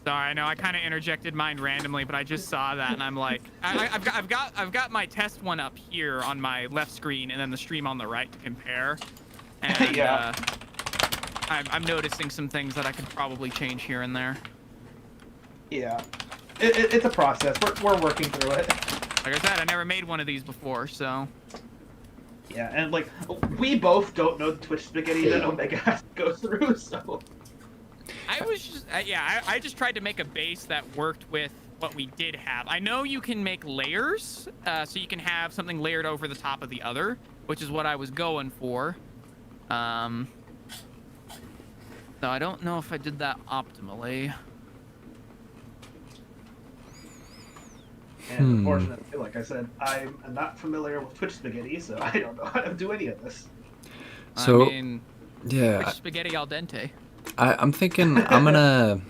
Sorry, I know I kind of interjected mine randomly, but I just saw that and I'm like, I've got my test one up here on my left screen and then the stream on the right to compare. And Yeah. I'm noticing some things that I could probably change here and there. Yeah, it's a process. We're working through it. Like I said, I never made one of these before, so. Yeah, and like we both don't know the Twitch spaghetti that Omega has to go through, so. I was just, I just tried to make a base that worked with what we did have. I know you can make layers, so you can have something layered over the top of the other, which is what I was going for. So I don't know if I did that optimally. And unfortunately, like I said, I'm not familiar with Twitch spaghetti, so I don't know how to do any of this. So, I mean, yeah, Twitch spaghetti al dente. I'm thinking I'm gonna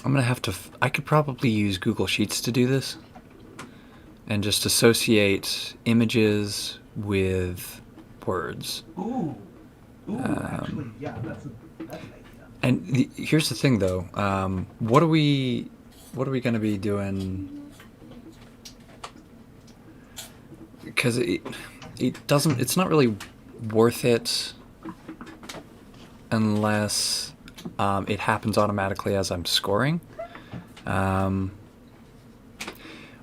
have to. I could probably use Google Sheets to do this, and just associate images with words. Ooh, actually, yeah, that's an idea. And here's the thing, though. What are we gonna be doing? Because it doesn't. It's not really worth it unless it happens automatically as I'm scoring.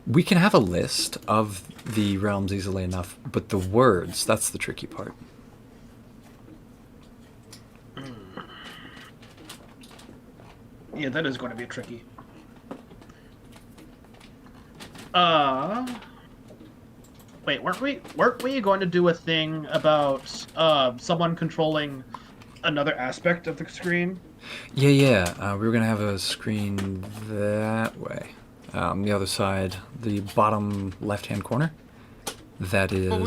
We can have a list of the realms easily enough, but the words, that's the tricky part. Yeah, that is going to be tricky. Wait, weren't we going to do a thing about someone controlling another aspect of the screen? Yeah. We were gonna have a screen that way, the other side, the bottom left-hand corner. That is. But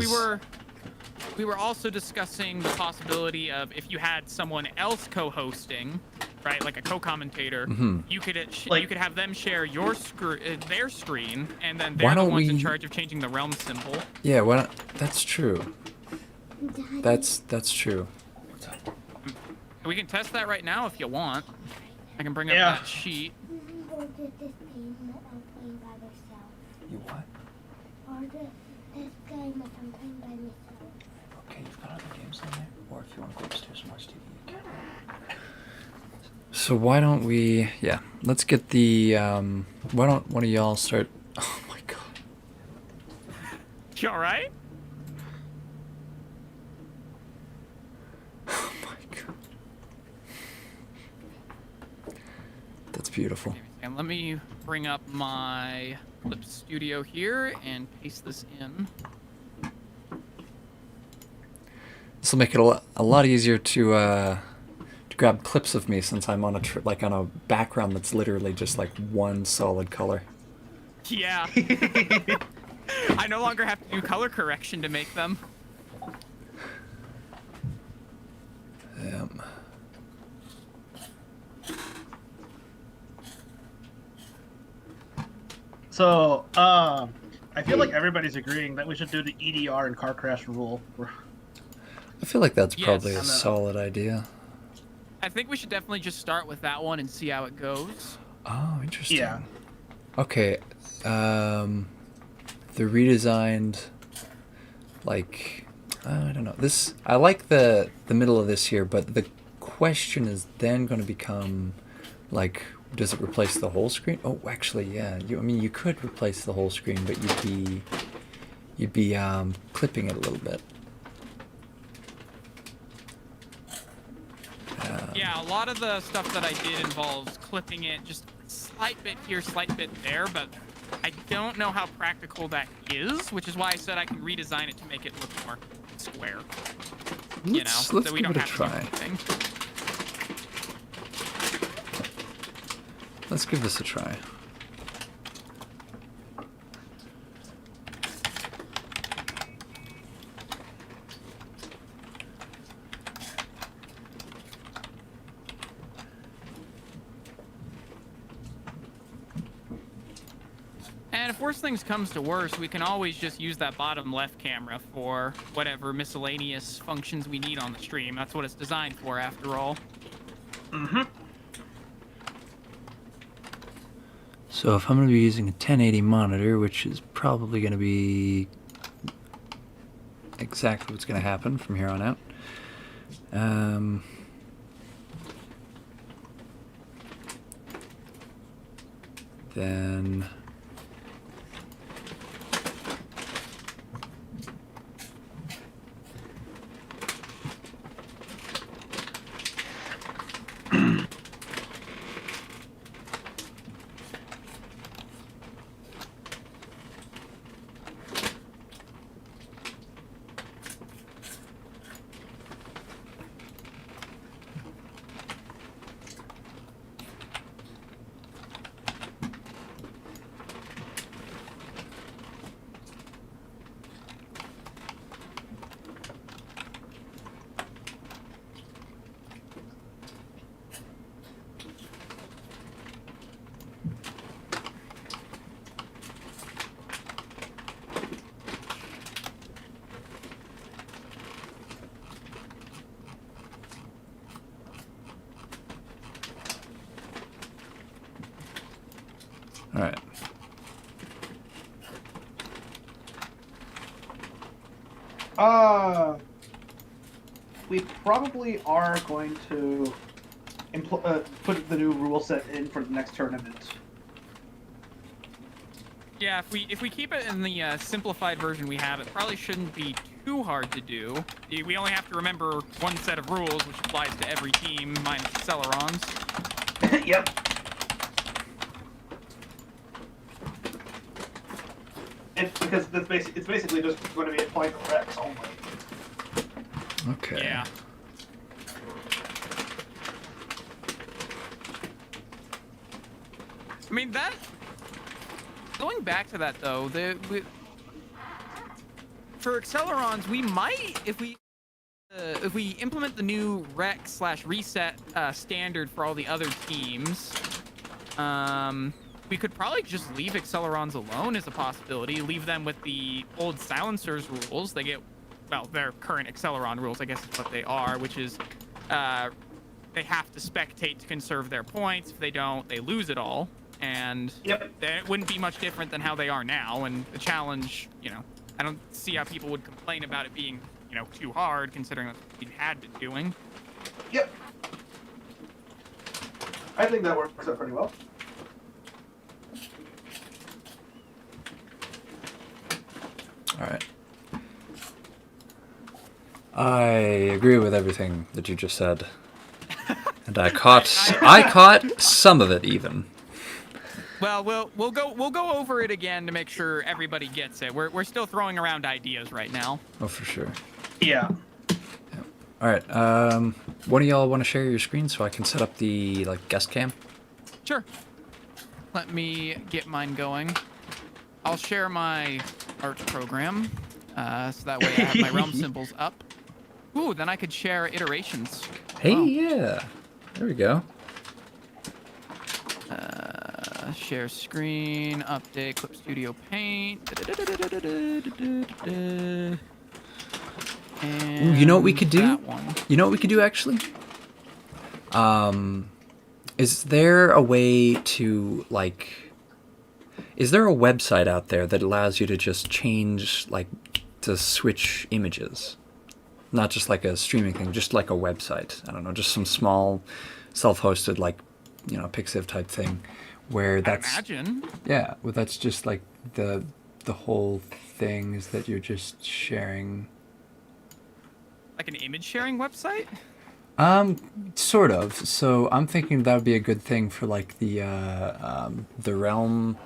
we were also discussing the possibility of if you had someone else co-hosting, right, like a co-commentator, you could you could have them share their screen, and then they're the ones in charge of changing the realm symbol. Yeah, why not? That's true. That's true. We can test that right now if you want. I can bring up Yeah. that sheet. You what? Okay, you've got other games on there, or if you want to go upstairs and watch TV, you can. So why don't we? Yeah, let's get the. Why don't one of y'all start? Oh my god. You all right? Oh my god. That's beautiful. And let me bring up my Clip Studio here and paste this in. This will make it a lot easier to grab clips of me since I'm on a background that's literally just like one solid color. Yeah. I no longer have to do color correction to make them. So, I feel like everybody's agreeing that we should do the EDR and car crash rule. I feel like that's Yes. probably a I'm not- solid idea. I think we should definitely just start with that one and see how it goes. Oh, interesting. Yeah. Okay. The redesigned, like, I don't know. This I like the middle of this here, but the question is then going to become, like, does it replace the whole screen? Oh, actually, yeah. You could replace the whole screen, but you'd be clipping it a little bit. Yeah, a lot of the stuff that I did involves clipping it just a slight bit here, slight bit there, but I don't know how practical that is, which is why I said I can redesign it to make it look more square. Let's So we give don't it a have to try. do anything. Let's give this a try. And if worst things comes to worst, we can always just use that bottom left camera for whatever miscellaneous functions we need on the stream. That's what it's designed for, after all. Mm-hmm. So if I'm going to be using a 1080 monitor, which is probably going to be exactly what's going to happen from here on out, then all right. We probably are going to put the new rule set in for the next tournament. Yeah, if we keep it in the simplified version we have, it probably shouldn't be too hard to do. We only have to remember one set of rules, which applies to every team, minus Accelerons. Yep. Because it's basically just going to be applying to Rex only. Okay. Yeah. I mean, that... Going back to that, though, for Accelerons, we might, if we implement the new rec/reset standard for all the other teams, we could probably just leave Accelerons alone as a possibility. Leave them with the old Silencers rules. They get, well, their current Acceleron rules, I guess is what they are, which is they have to spectate to conserve their points. If they don't, they lose it all. And it wouldn't be much different than how they are now. And the challenge, I don't see how people would complain about it being, too hard, considering that's what we had been doing. Yep. I think that works out pretty well. All right. I agree with everything that you just said, and I caught some of it even. Well, we'll go over it again to make sure everybody gets it. We're still throwing around ideas right now. Oh, for sure. Yeah. All right. One of y'all want to share your screen so I can set up the guest cam? Sure. Let me get mine going. I'll share my art program, so that way I have my realm symbols up. Ooh, then I could share iterations. Hey, Wow. yeah. There we go. Share screen, update, Clip Studio Paint. Ooh, you know what we could do? That one. You know what we could do, actually? Is there a way to, is there a website out there that allows you to just change, to switch images? Not just like a streaming thing, just like a website. I don't know, just some small self-hosted, Pixiv type thing where that's... I imagine. Yeah, well, that's just the whole thing is that you're just sharing... Like an image sharing website? Sort of. So I'm thinking that would be a good thing for like the realm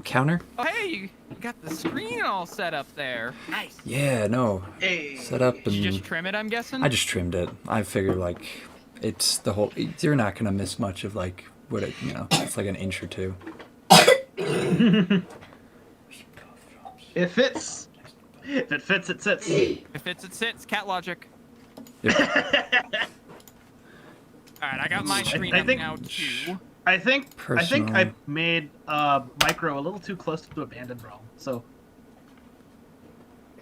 counter. Oh, hey, you got the screen all set up there. Nice. Yeah, no. Hey. Set up Did you and just trim it, I'm guessing? I just trimmed it. I figure like it's the whole. You're not gonna miss much of like what it. You know, it's like an inch or two. It fits. If it fits, it sits. If it's, it sits. Cat logic. Yep. Alright, I got my screen I up think- now, too. I think Personal. I made micro a little too close to Abandoned Realm. So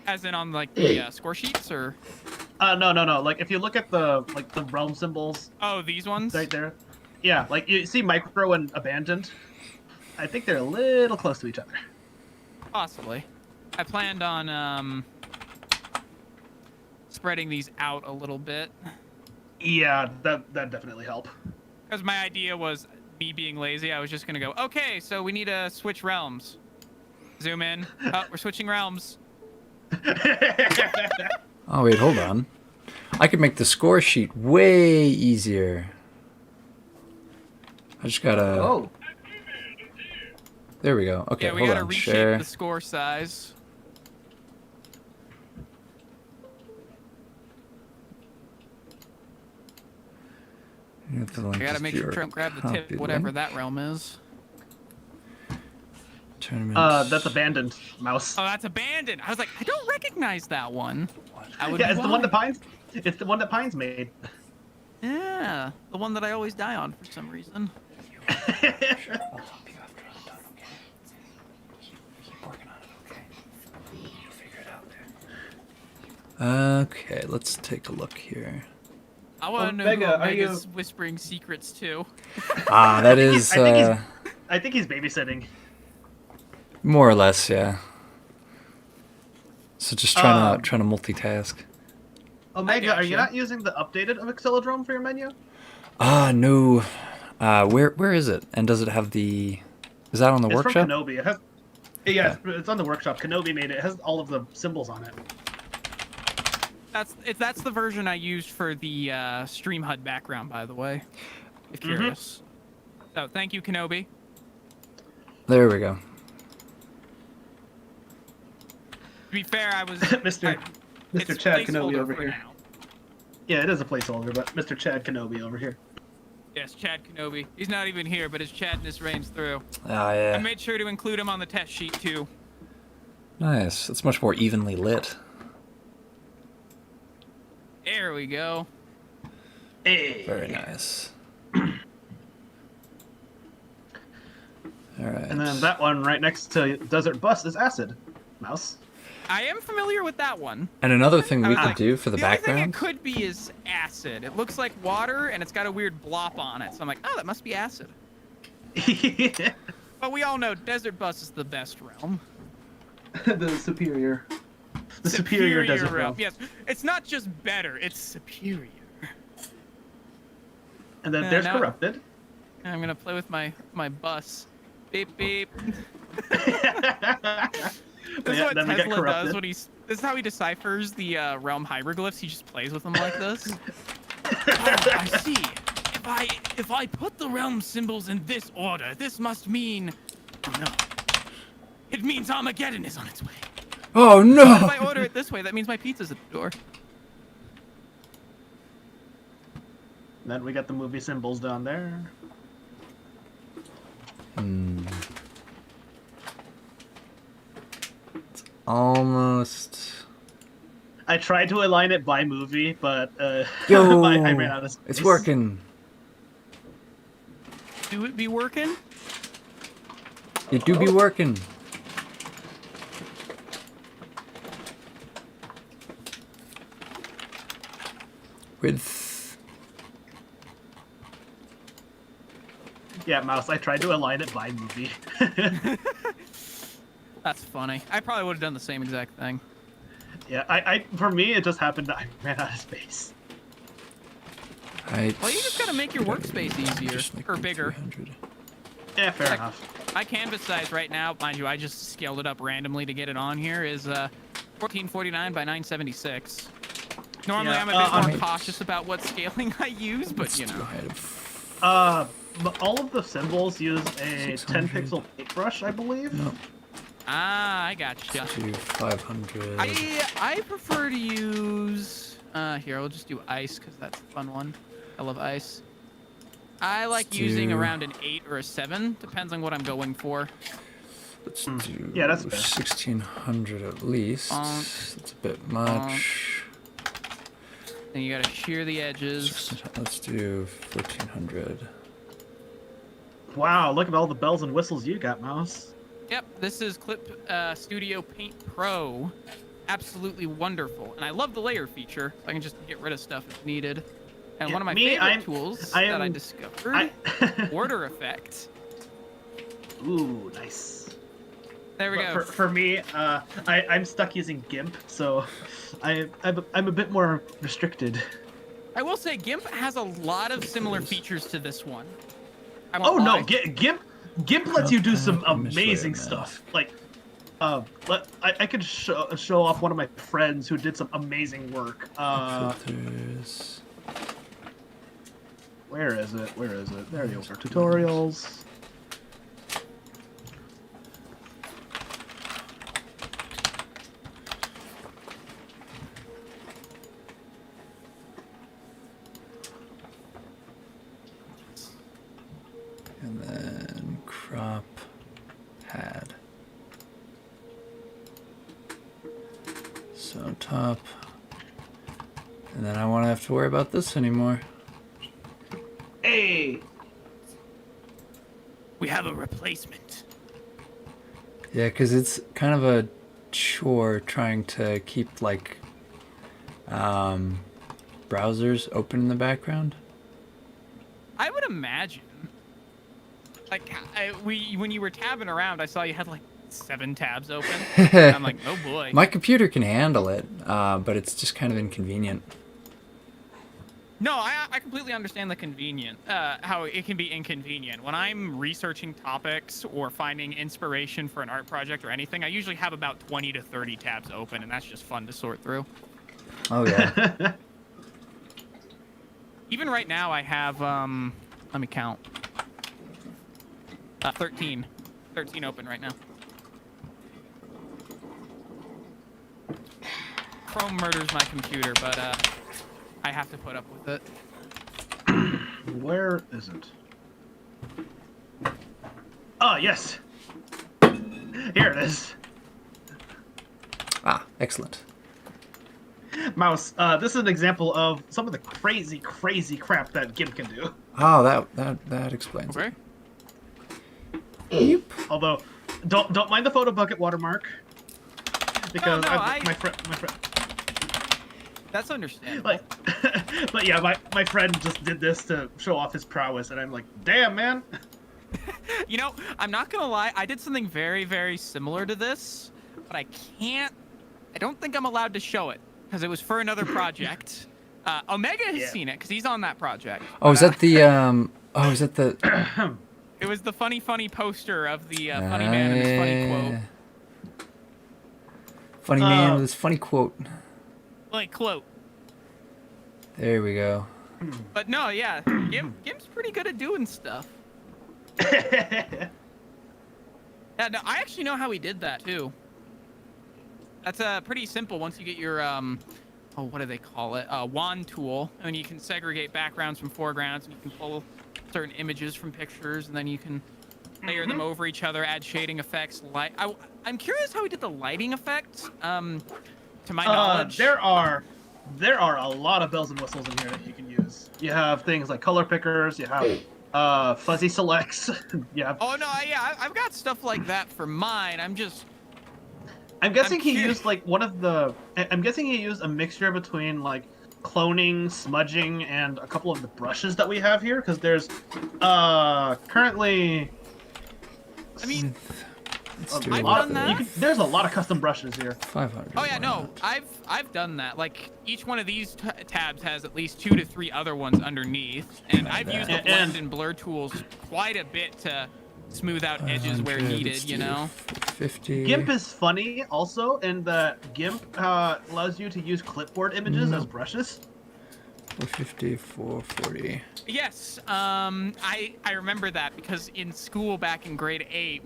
As in on, like, the score sheets, or... no. Like if you look at the realm symbols Oh, these ones? right there, yeah, like you see Micro and Abandoned. I think they're a little close to each other. Possibly. I planned on, spreading these out a little bit. Yeah, that definitely help. Because my idea was, me being lazy, I was just gonna go, okay, so we need to switch realms. Zoom in. Oh, we're switching realms. Oh wait, hold on. I could make the score sheet way easier. I just gotta. Oh, There we go. Okay, Yeah, we hold gotta on. reshape Share. the score size. You have to link I gotta this make to sure your I don't grab the copy tip, whatever link. that realm is. Tournaments. that's Abandoned, Mouse. Oh, that's abandoned. I was like, I don't recognize that one. That would Yeah, be it's the one why. that Pines. It's the one that Pines made. Yeah, the one that I always die on for some reason. I'll help you after I'm done, okay? Keep working on it, okay? You'll figure it out there. Okay, let's take a look here. I want to know Omega, who are you- Omega's whispering secrets to. Ah, that is I think he's babysitting. more or less, yeah. So just trying Um, to multitask. Omega, are you gotcha. not using the updated Excelodrome for your menu? Ah, no. Where is it? And does it have the? Is that on the It's workshop? from Kenobi. It has. Yeah, it's on the workshop. Kenobi made it. It has all of the symbols on it. That's the version I used for the Stream HUD background, by the way. If curious. So thank you, Kenobi. There we go. To be fair, I was Mr. it's Mr. Chad Kenobi placeholder over for here. now. Yeah, it is a placeholder, but Mr. Chad Kenobi over here. Yes, Chad Kenobi. He's not even here, but his Chadness reigns through. Ah, I yeah. made sure to include him on the test sheet too. Nice. It's much more evenly lit. There we go. Hey. Very nice. All right. And then that one right next to Desert Bus is Acid. Mouse. I am familiar with that one. And another thing I we was could like, do for the only thing background. it could be is acid. It looks like water, and it's got a weird blop on it. So I'm like, oh, that must be acid. But we all know Desert Bus is the best realm. the superior. The superior Desert Realm. Yes, it's not just better; it's superior. And then there's now- Corrupted. I'm gonna play with my bus. Beep beep. This is Yeah, what then we get Tesla does Corrupted. when he's. This is how he deciphers the realm hieroglyphs. He just plays with them like this. I see. If I put the realm symbols in this order, this must mean. Oh no. It means Armageddon is on its way. Oh If no! I order it this way, that means my pizza's at the door. Then we got the movie symbols down there. It's almost. I tried to align it by movie, but Yo, I ran out of space. it's working. Do it be working? It do be working. With Yeah, Mouse, I tried to align it by movie. That's funny. I probably would have done the same exact thing. Yeah, I for me, it just happened that I ran out of space. height. Well, you just gotta make your workspace easier Just make or it bigger. 300. Yeah, fair Heck. enough. My canvas size right now, mind you, I just scaled it up randomly to get it on here, is 1449 by 976. Normally, Yeah, I'm a bit more on- cautious about what scaling I use, but Let's you do know. height of But all of the symbols use a 10 600. pixel paintbrush, I believe. no. Ah, I gotcha. Let's do 500. I prefer to use here. I'll just do ice because that's a fun one. I love ice. I like Let's using do- around an 8 or a 7, depends on what I'm going for. Let's do Yeah, that's fair. 1600 at least. Bonk. That's a bit much. Then you gotta shear the edges. 1600 Let's do 1400. Wow, look at all the bells and whistles you got, Mouse. Yep, this is Clip Studio Paint Pro. Absolutely wonderful, and I love the layer feature. So I can just get rid of stuff if needed. And Yeah, one of my me, favorite I'm- tools I that I am- discovered, Order Effect. Ooh, nice. There we But go. For me, I'm stuck using GIMP, so I'm a bit more restricted. I will say GIMP has a lot of similar features to this one. I Oh won't no, lie. GIMP lets you do some Let me show you amazing a stuff. Like, I could show off one of my friends who did some amazing work. Filters. Where is it? Where is it? There you go. Tutorials. And then crop pad. So top. And then I won't have to worry about this anymore. Hey. We have a replacement. Yeah, because it's kind of a chore trying to keep like browsers open in the background. I would imagine. Like, when you were tabbing around, I saw you had like 7 tabs open. And I'm like, oh boy. My computer can handle it, but it's just kind of inconvenient. No, I completely understand the how it can be inconvenient. When I'm researching topics or finding inspiration for an art project or anything, I usually have about 20 to 30 tabs open, and that's just fun to sort through. Oh yeah. Even right now, I have, let me count. 13. 13 open right now. Chrome murders my computer, but I have to put up with it. Where is it? Oh, yes. Here it is. Ah, excellent. Mouse, this is an example of some of the crazy crap that GIMP can do. Oh, that explains Okay. it. Yep. Although, don't mind the photo bucket watermark. Because no, my friend, That's understandable. like, but yeah, my friend just did this to show off his prowess, and I'm like, damn, man. You know, I'm not gonna lie, I did something very, very similar to this, but I don't think I'm allowed to show it, because it was for another project. Omega has Yeah. seen it, because he's on that project. Oh, is But, that the oh, is that the it was the funny poster of the funny man and his funny quote. Funny man with his funny quote. Like, quote. There we go. But no, yeah, Gimp's pretty good at doing stuff. Yeah, no, I actually know how he did that, too. That's pretty simple once you get your, what do they call it? Wand tool. And then you can segregate backgrounds from foregrounds, and you can pull certain images from pictures, and then you can layer them over each other, add shading effects, light. I'm curious how he did the lighting effect. To my knowledge. There are a lot of bells and whistles in here that you can use. You have things like color pickers. You have fuzzy selects. You have. Oh no, yeah, I've got stuff like that for mine. I'm guessing he curious. used like one of the. I'm guessing he used a mixture between like cloning, smudging, and a couple of the brushes that we have here. Because there's currently. I mean, Let's do I've it. done that. There's a lot of custom brushes here. 500. oh yeah, why no, not? I've done that. Like each one of these tabs has at least 2 to 3 other ones underneath, and I've used the And- blend and blur tools quite a bit to smooth out edges where 500, needed. let's You do know. 450. GIMP is funny also, and the GIMP allows you to use clipboard images as brushes. 450, 440. Yes, I remember that because in school back in grade 8,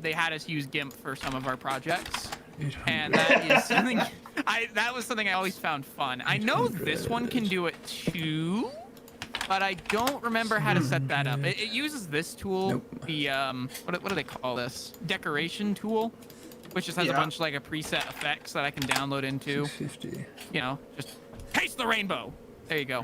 they had us use GIMP for some of our projects, 800. and that is something that was something I always found fun. I know this one can do it too, but I don't remember how to set that up. It uses this tool, Nope. the what do they call this? Decoration tool, which just has a Yeah. bunch of like a preset effects that I can download into. 650. You know, just taste the rainbow. There you go.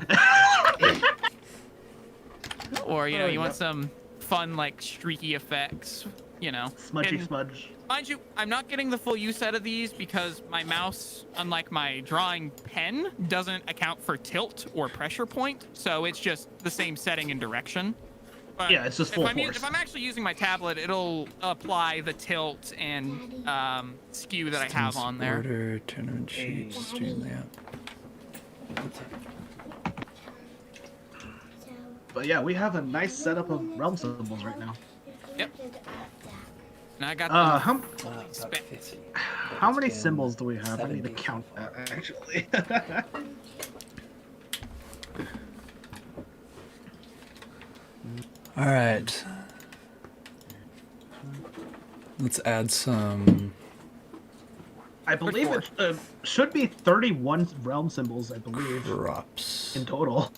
Or, you know, you want some fun, like, streaky effects, you know. Smudgy And smudge. mind you, I'm not getting the full use out of these because my mouse, unlike my drawing pen, doesn't account for tilt or pressure point. So it's just the same setting and direction. But Yeah, it's just full force. if I'm actually using my tablet, it'll apply the tilt and skew that I have on there. Order, tournament sheet, stream layout. But yeah, we have a nice setup of realm symbols right now. Yep. And I got How spec. how many symbols do we have? I need to count that actually. All right. Let's add some. I believe it should be 31 realm symbols. I believe Props. in total.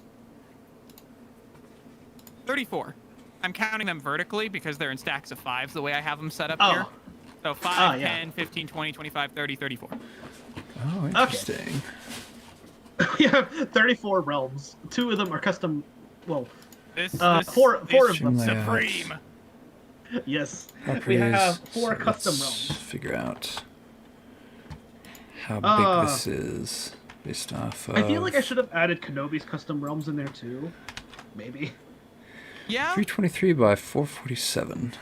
34. I'm counting them vertically because they're in stacks of 5s the way I have them set up Oh. here. So 5, yeah. 10, 15, 20, 25, 30, 34. Oh, interesting. We have 34 realms. 2 of them are custom. Well, This, four of this them. supreme. Yes, we Properties. have 4 So custom let's realms. figure out how big this is based off of. I feel like I should have added Kenobi's custom realms in there too. Maybe. Yeah? 323 by 447.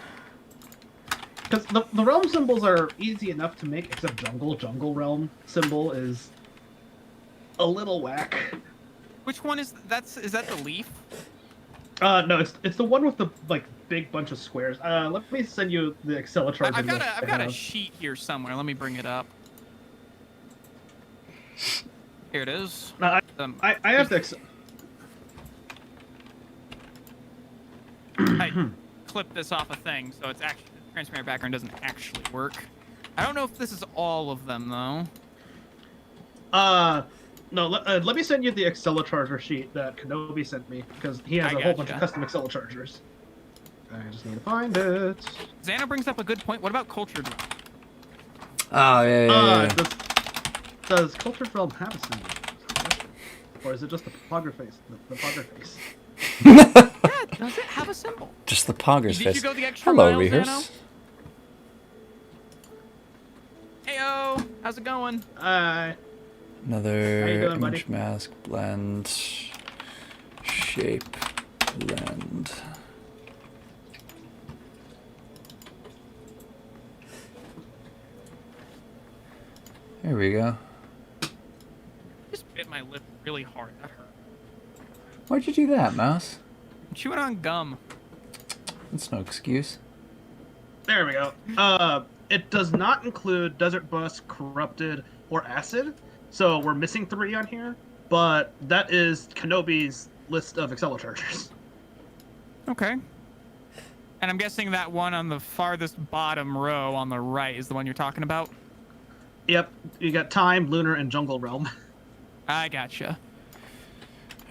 Because the realm symbols are easy enough to make, except jungle realm symbol is a little whack. Which one is is that the leaf? No, it's the one with the like big bunch of squares. Let me send you the Excel chart. I've got that a I've got a have. sheet here somewhere. Let me bring it up. Here it is. No, I have the Excel. I clipped this off a thing, so it's actually transparent background doesn't actually work. I don't know if this is all of them though. No, let me send you the Excel charger sheet that Kenobi sent me, because he has I a whole bunch of gotcha. custom Excel chargers. I just need to find it. Xana brings up a good point. What about cultured realm? Oh, yeah. Does Cultured Realm have a symbol? Or is it just the Pogger face? The Pogger face. Yeah, does it have a symbol? Just the Poggers Did face. you go the extra Hello, mile, Rehearse. Xano? Heyo, how's it going? Another How you doing, buddy? image mask, blend, shape, blend. There we go. Just bit my lip really hard. That hurt. Why'd you do that, Mouse? I'm chewing on gum. That's no excuse. There we go. It does not include Desert Bus, Corrupted, or Acid, so we're missing 3 on here, but that is Kenobi's list of Excel chargers. Okay. And I'm guessing that one on the farthest bottom row on the right is the one you're talking about? Yep, you got Time, Lunar, and Jungle Realm. I gotcha.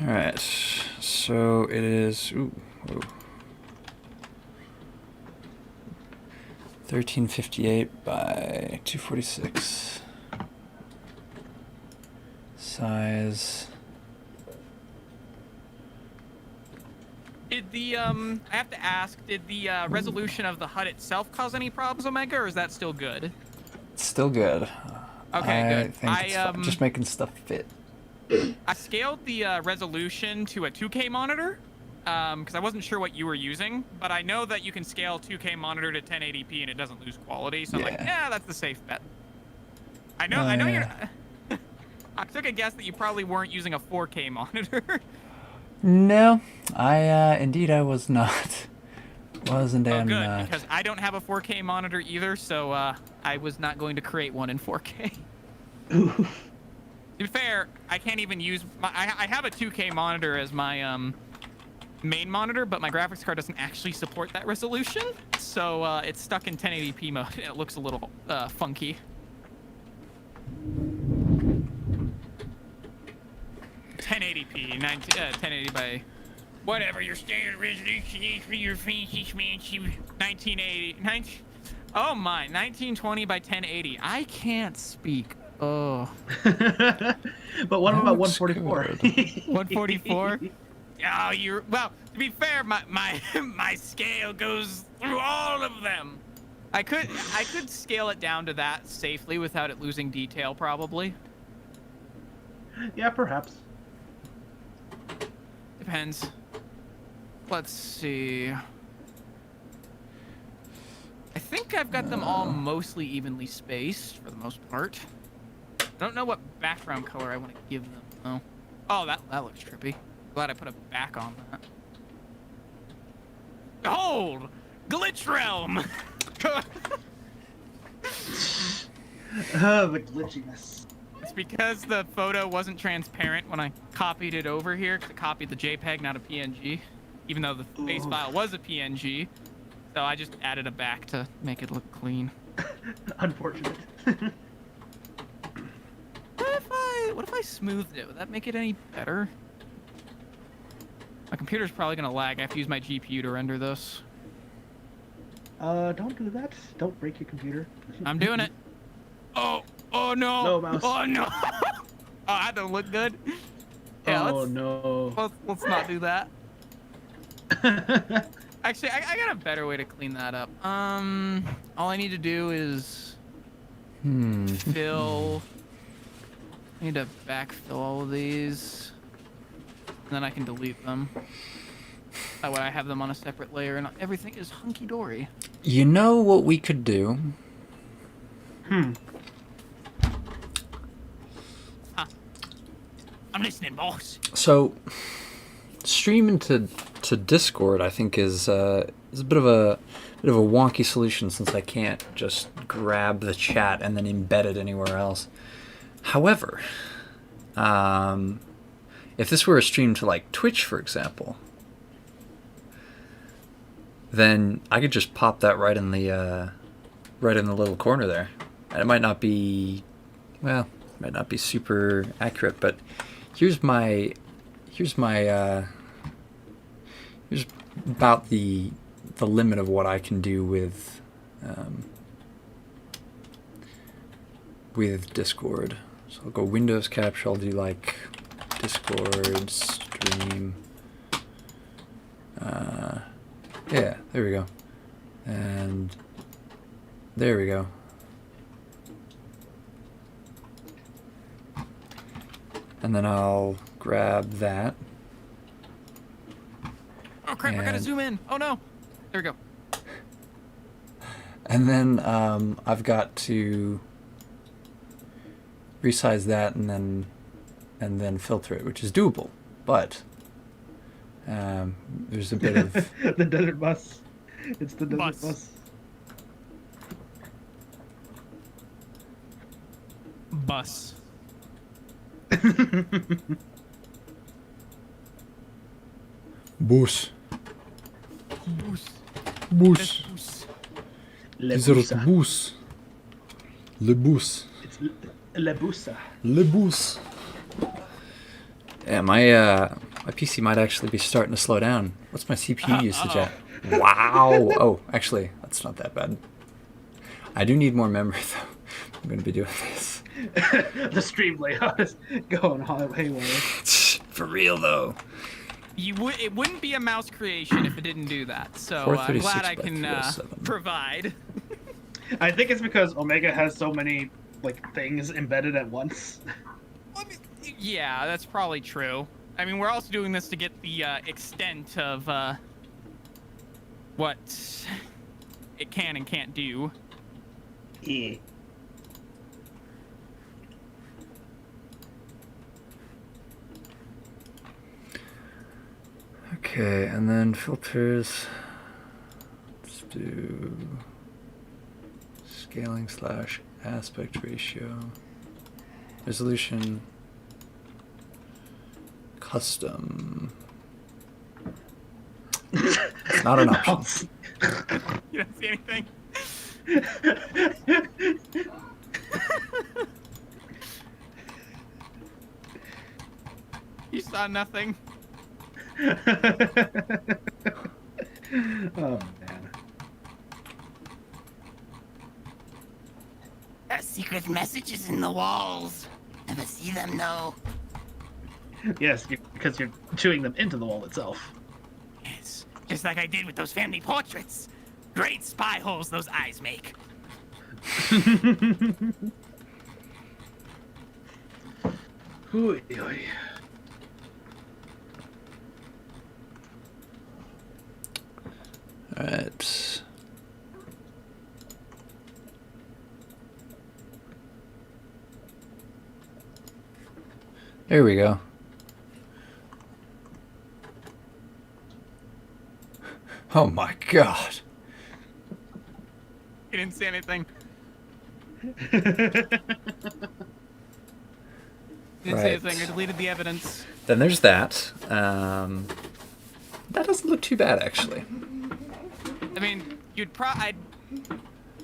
Alright, so it is. Ooh, whoa. 1358 by 246. Size. Did the I have to ask, did the resolution of the HUD itself cause any problems, Omega, or is that still good? It's still good. Okay, I good. think it's fine. Just making stuff fit. I scaled the resolution to a 2K monitor because I wasn't sure what you were using, but I know that you can scale 2K monitor to 1080p and it doesn't lose quality, so I'm like, Yeah. yeah, that's the safe bet. I know you're. I took a guess that you probably weren't using a 4K monitor. No, indeed I was not. wasn't Oh, in. good, because I don't have a 4K monitor either, so I was not going to create one in 4K. To be fair, I can't even use my. I have a 2K monitor as my main monitor, but my graphics card doesn't actually support that resolution, so it's stuck in 1080p mode, and it looks a little funky. 1080p, 1080 by whatever your standard resolution is for your fancy schmancy 1980. Oh my, 1920 by 1080. I can't speak. Oh. But what about 144? 144? Oh, you're well. To be fair, my my scale goes through all of them. I could scale it down to that safely without it losing detail, probably. Yeah, perhaps. Depends. Let's see. I think I've got them all mostly evenly spaced for the most part. I don't know what background color I want to give them though. Oh, that looks trippy. Glad I put a back on that. Behold! Glitch Realm! The glitchiness. It's because the photo wasn't transparent when I copied it over here, because I copied the JPEG, not a PNG. Even though the base file was a PNG. So I just added a back to make it look clean. Unfortunate. What if I smoothed it? Would that make it any better? My computer's probably gonna lag. I have to use my GPU to render this. Don't do that. Don't break your computer. I'm doing it. Oh no. No, mouse. Oh no. Oh, that don't look good. Yeah, no. let's not do that. Actually, I got a better way to clean that up. All I need to do is fill. I need to backfill all of these, and then I can delete them. That way I have them on a separate layer, and everything is hunky-dory. You know what we could do? Huh. I'm listening, boss. So, streaming to Discord, I think is a bit of a wonky solution since I can't just grab the chat and then embed it anywhere else. However, if this were a stream to like Twitch, for example, then I could just pop that right in the little corner there, and it might not be, well, it might not be super accurate, but here's about the limit of what I can do with Discord. So I'll go Windows Capture. I'll do like Discord stream. Yeah, there we go. And there we go. And then I'll grab that. Oh crap! I gotta And- zoom in. Oh no! There we go. And then I've got to resize that and then filter it, which is doable, but there's a bit of The desert bus. It's the desert Bus. bus. Bus. bus, Bus. bus, Bus. Lebusa. bus, le bus, It's Lebusa. le bus. Yeah, my PC might actually be starting to slow down. What's my CPU usage at? Wow. Oh, actually, that's not that bad. I do need more memory though. I'm gonna be doing this. The stream layout is going haywire. For real though. It wouldn't be a mouse creation if it didn't do that. So I'm 436 glad I by can 307. provide. I think it's because Omega has so many like things embedded at once. Yeah, that's probably true. I mean, we're also doing this to get the extent of what it can and can't do. Yeah. Okay, and then filters. do scaling slash aspect ratio. Resolution. Custom. It's not an option. You don't see anything? You saw nothing? Oh man. Secret messages in the walls. Never see them, though. Yes, because you're chewing them into the wall itself. Yes, just like I did with those family portraits. Great spy holes those eyes make. Ooh, oy. All right. There we go. Oh my god. You didn't see anything. Didn't say Right. anything. I deleted the evidence. Then there's that. That doesn't look too bad, actually. I mean, you'd probably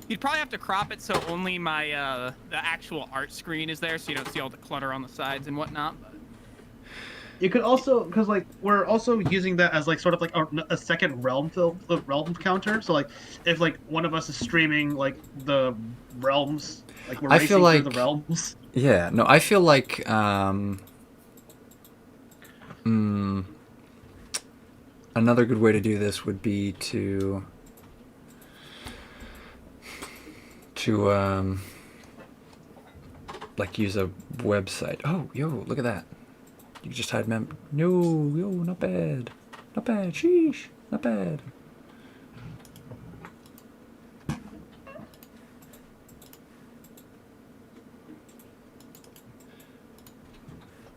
have to crop it so only my the actual art screen is there, so you don't see all the clutter on the sides and whatnot. But You could also, because like we're also using that as like sort of like a second realm counter. So like if like one of us is streaming like the realms, like we're I racing feel through like- the realms. Yeah, no, I feel like another good way to do this would be to like use a website. Oh, yo, look at that. You can just hide No, yo, not bad. Not bad. Sheesh. Not bad.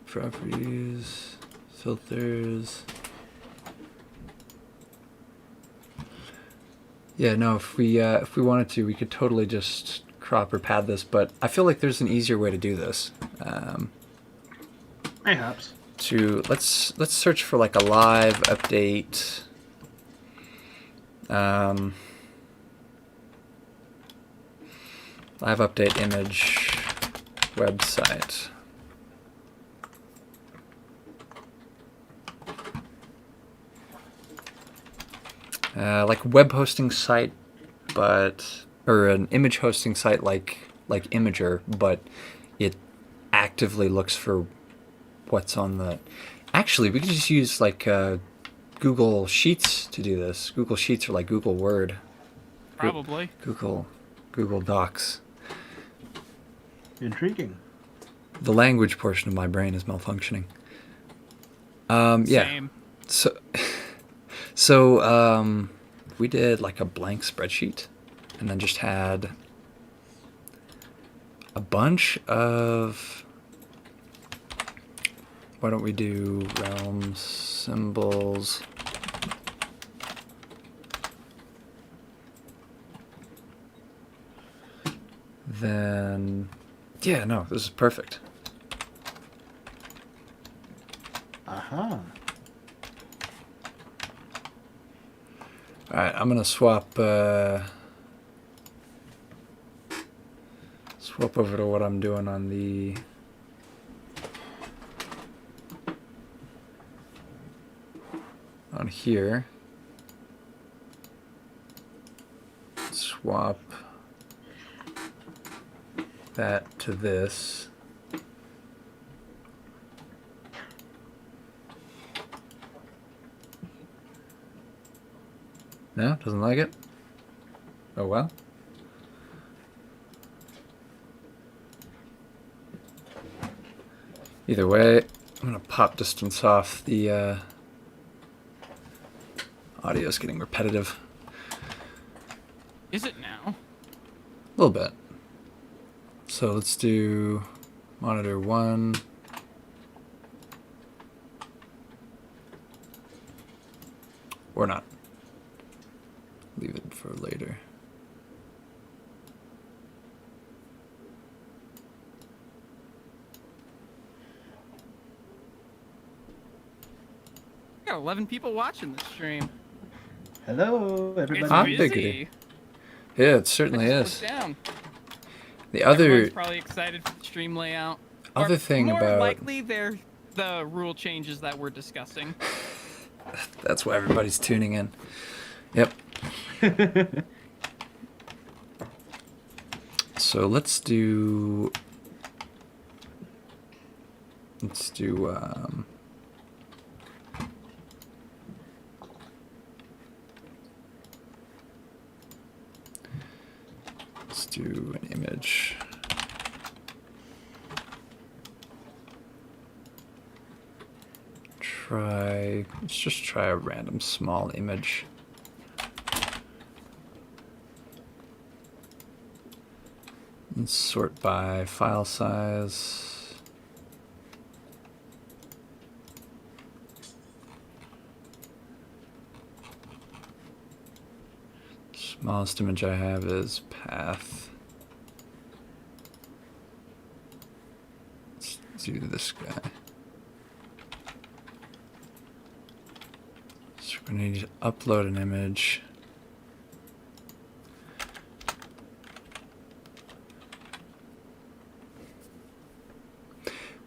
Properties, filters. Yeah, no, if we wanted to, we could totally just crop or pad this, but I feel like there's an easier way to do this. Mayhaps. Let's search for like a live update. Live update image website. Like web hosting site, or an image hosting site like Imager, but it actively looks for what's on the. Actually, we could just use like Google Sheets to do this. Google Sheets are like Google Word. probably. Google Docs. Intriguing. The language portion of my brain is malfunctioning. Yeah. Same. So we did like a blank spreadsheet and then just had a bunch of, why don't we do realm symbols? Then, yeah, no, this is perfect. Aha. All right, I'm gonna swap over to what I'm doing on the on here. Swap that to this. No, doesn't like it? Oh well. Either way, I'm gonna pop distance off. The audio's getting repetitive. Is it now? A little bit. So let's do monitor 1. Or not. leave it for later. Got 11 people watching this stream. Hello, It's everybody. I'm busy. bigoted. Yeah, it certainly I is. just looked down. The other Everyone's probably excited for the stream layout. other Or thing more about likely, they're the rule changes that we're discussing. that's why everybody's tuning in. Yep. So let's do let's do an image. Let's just try a random small image. And sort by file size. Smallest image I have is path. Let's do this guy. So we're going to need to upload an image.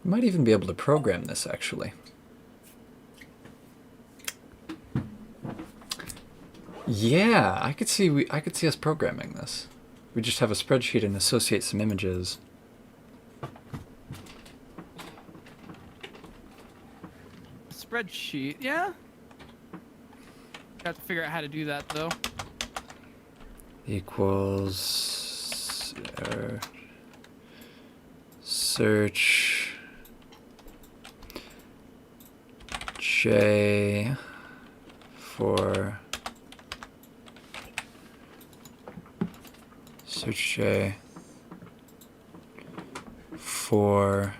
We might even be able to program this actually. Yeah, I could see us programming this. We just have a spreadsheet and associate some images. Spreadsheet, yeah? Got to figure out how to do that though. Equals search J for search J for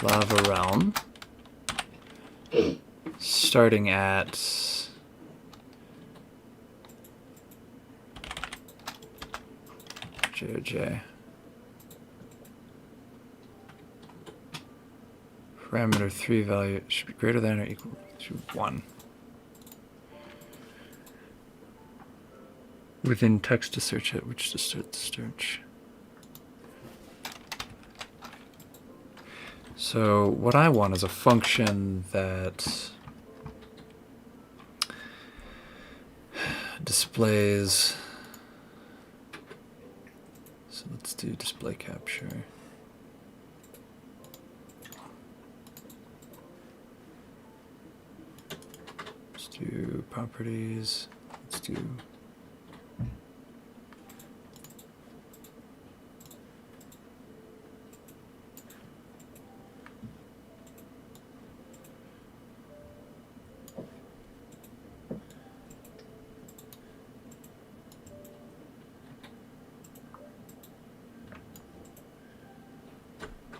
Lava Realm, starting at JJ. Parameter 3 value should be greater than or equal to 1. Within text to search it, which to start the search. So what I want is a function that displays. So let's do display capture. Let's do properties. Let's do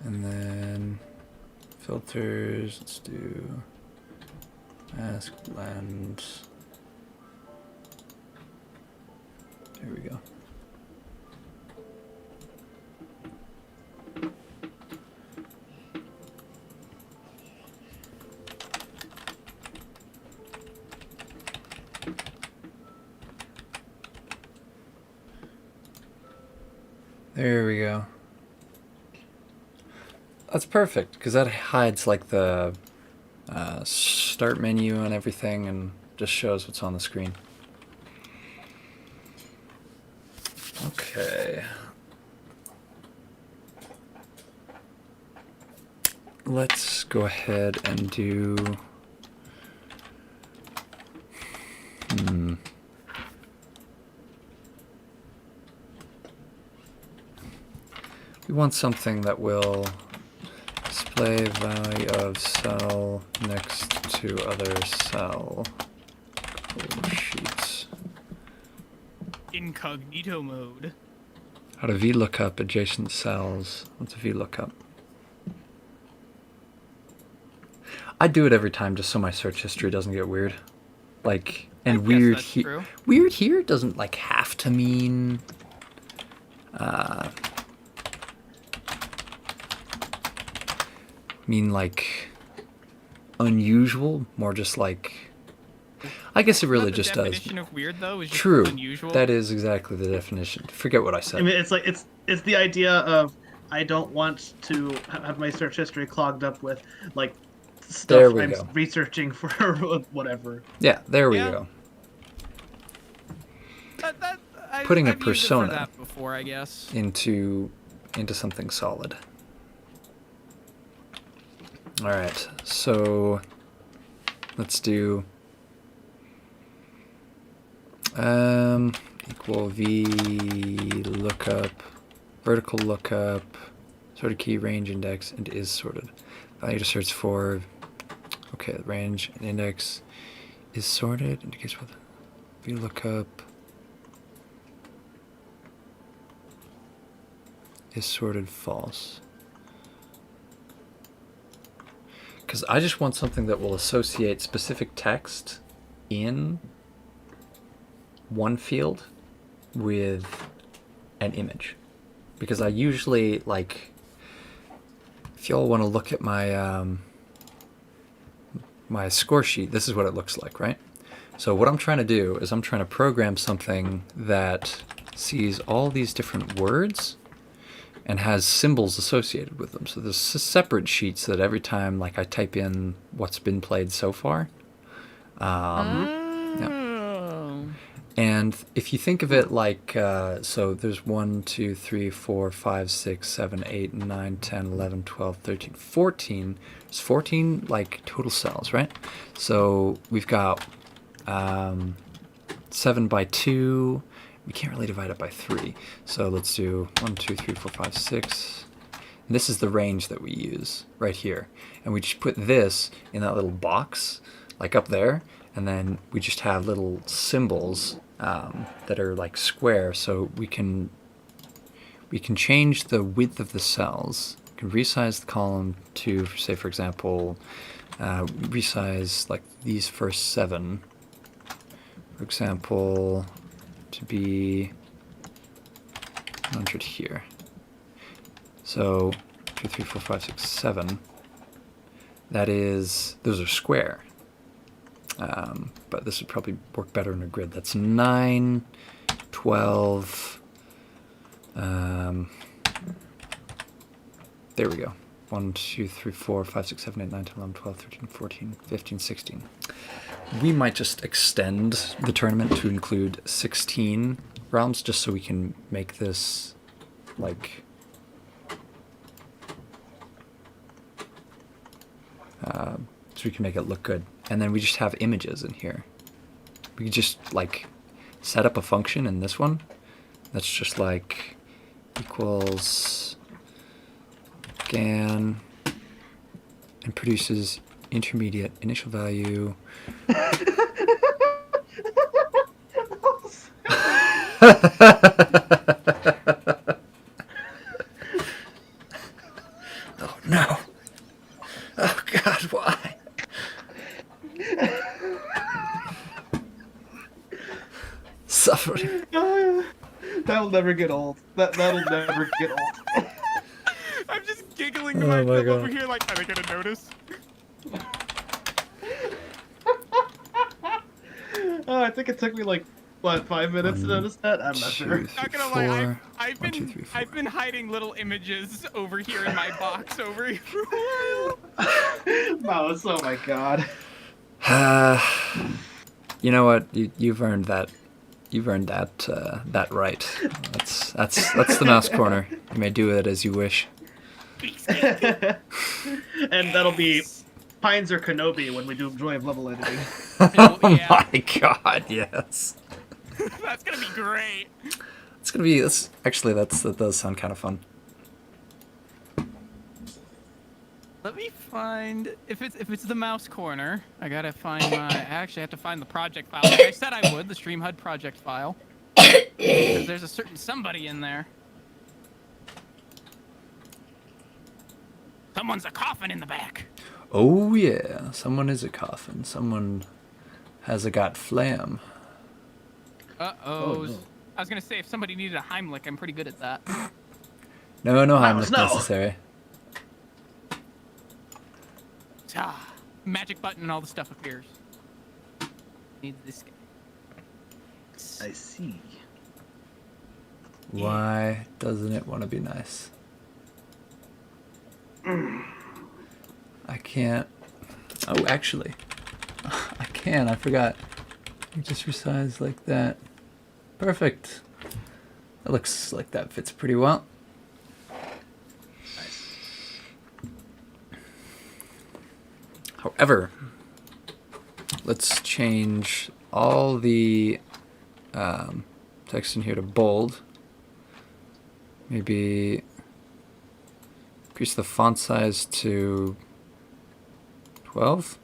and then filters, let's do mask blend. There we go. There we go. That's perfect, because that hides like the start menu and everything and just shows what's on the screen. Okay. Let's go ahead and do... We want something that will display value of cell next to other cell. Oh, sheets. Incognito mode. How to VLOOKUP adjacent cells. What's a VLOOKUP? I do it every time just so my search history doesn't get weird. Like, I and guess weird that's here. true. Weird here doesn't like have to mean. Mean like unusual, more just like. I guess it really Isn't that just the does. definition of weird though is just True. unusual. That is exactly the definition. Forget what I said. I mean, it's like it's the idea of I don't want to have my search history clogged up with like There stuff we I'm go. researching for whatever. Yeah, there we Yeah. go. Putting a I've used it persona. for that before, I guess. Into something solid. All right, so let's do equal v lookup, vertical lookup, sorted key, range, index, and is sorted. Value to search for. Okay, range and index is sorted. Indicates what v lookup is sorted false. Because I just want something that will associate specific text in one field with an image. Because I usually, like, if y'all want to look at my my score sheet, this is what it looks like, right? So what I'm trying to do is I'm trying to program something that sees all these different words and has symbols associated with them. So there's separate sheets that every time, like, I type in what's been played so far. And if you think of it like, so there's 1, 2, 3, 4, 5, 6, 7, 8, 9, 10, 11, 12, 13, 14. There's 14, like, total cells, right? So we've got 7 by 2. We can't really divide it by 3. So let's do 1, 2, 3, 4, 5, 6. And this is the range that we use right here. And we just put this in that little box, like up there. And then we just have little symbols that are like square. So we can change the width of the cells. We can resize the column to, say, for example, resize like these first 7. For example, to be 100 here. So 2, 3, 4, 5, 6, 7. That is, those are square. But this would probably work better in a grid. That's 9, 12. There we go. 1, 2, 3, 4, 5, 6, 7, 8, 9, 10, 11, 12, 13, 14, 15, 16. We might just extend the tournament to include 16 realms just so we can make this, like, so we can make it look good. And then we just have images in here. We can just, like, set up a function in this one that's just like equals scan and produces intermediate initial value. Oh no. Oh God, why? Suffering. That'll never get old. That'll never get old. I'm just giggling to Oh my myself God. over here like, are they gonna notice? Oh, I think it took me like what 5 minutes to 1, notice that. I'm not 2, sure. 3, Not gonna lie, 4. I've 1, been 2, 3, 4. I've been hiding little images over here in my box over here for a while. Mouse, oh my god. You know what? You've earned that. You've earned that that right. That's the mouse corner. You may do it as you wish. And that'll be Pines or Kenobi when we do Joy of Level Editing. Oh yeah. my God! Yes. That's gonna be great. It's gonna be. That does sound kind of fun. Let me find if it's the mouse corner. I gotta find my. I actually have to find the project file. Like I said I would, the Stream HUD project file. Because there's a certain somebody in there. Someone's a coffin in the back. Oh yeah, someone is a coffin. Someone has a got flam. Uh-oh. no. I was gonna say, if somebody needed a Heimlich, I'm pretty good at that. No, no Mouse, Heimlich no. necessary. Ah, magic button and all the stuff appears. Need this guy. I see. Why doesn't it want to be nice? I can't. Oh, actually, I can. I forgot. You just resize like that. Perfect. That looks like that fits pretty well. However, let's change all the text in here to bold. Maybe increase the font size to 12.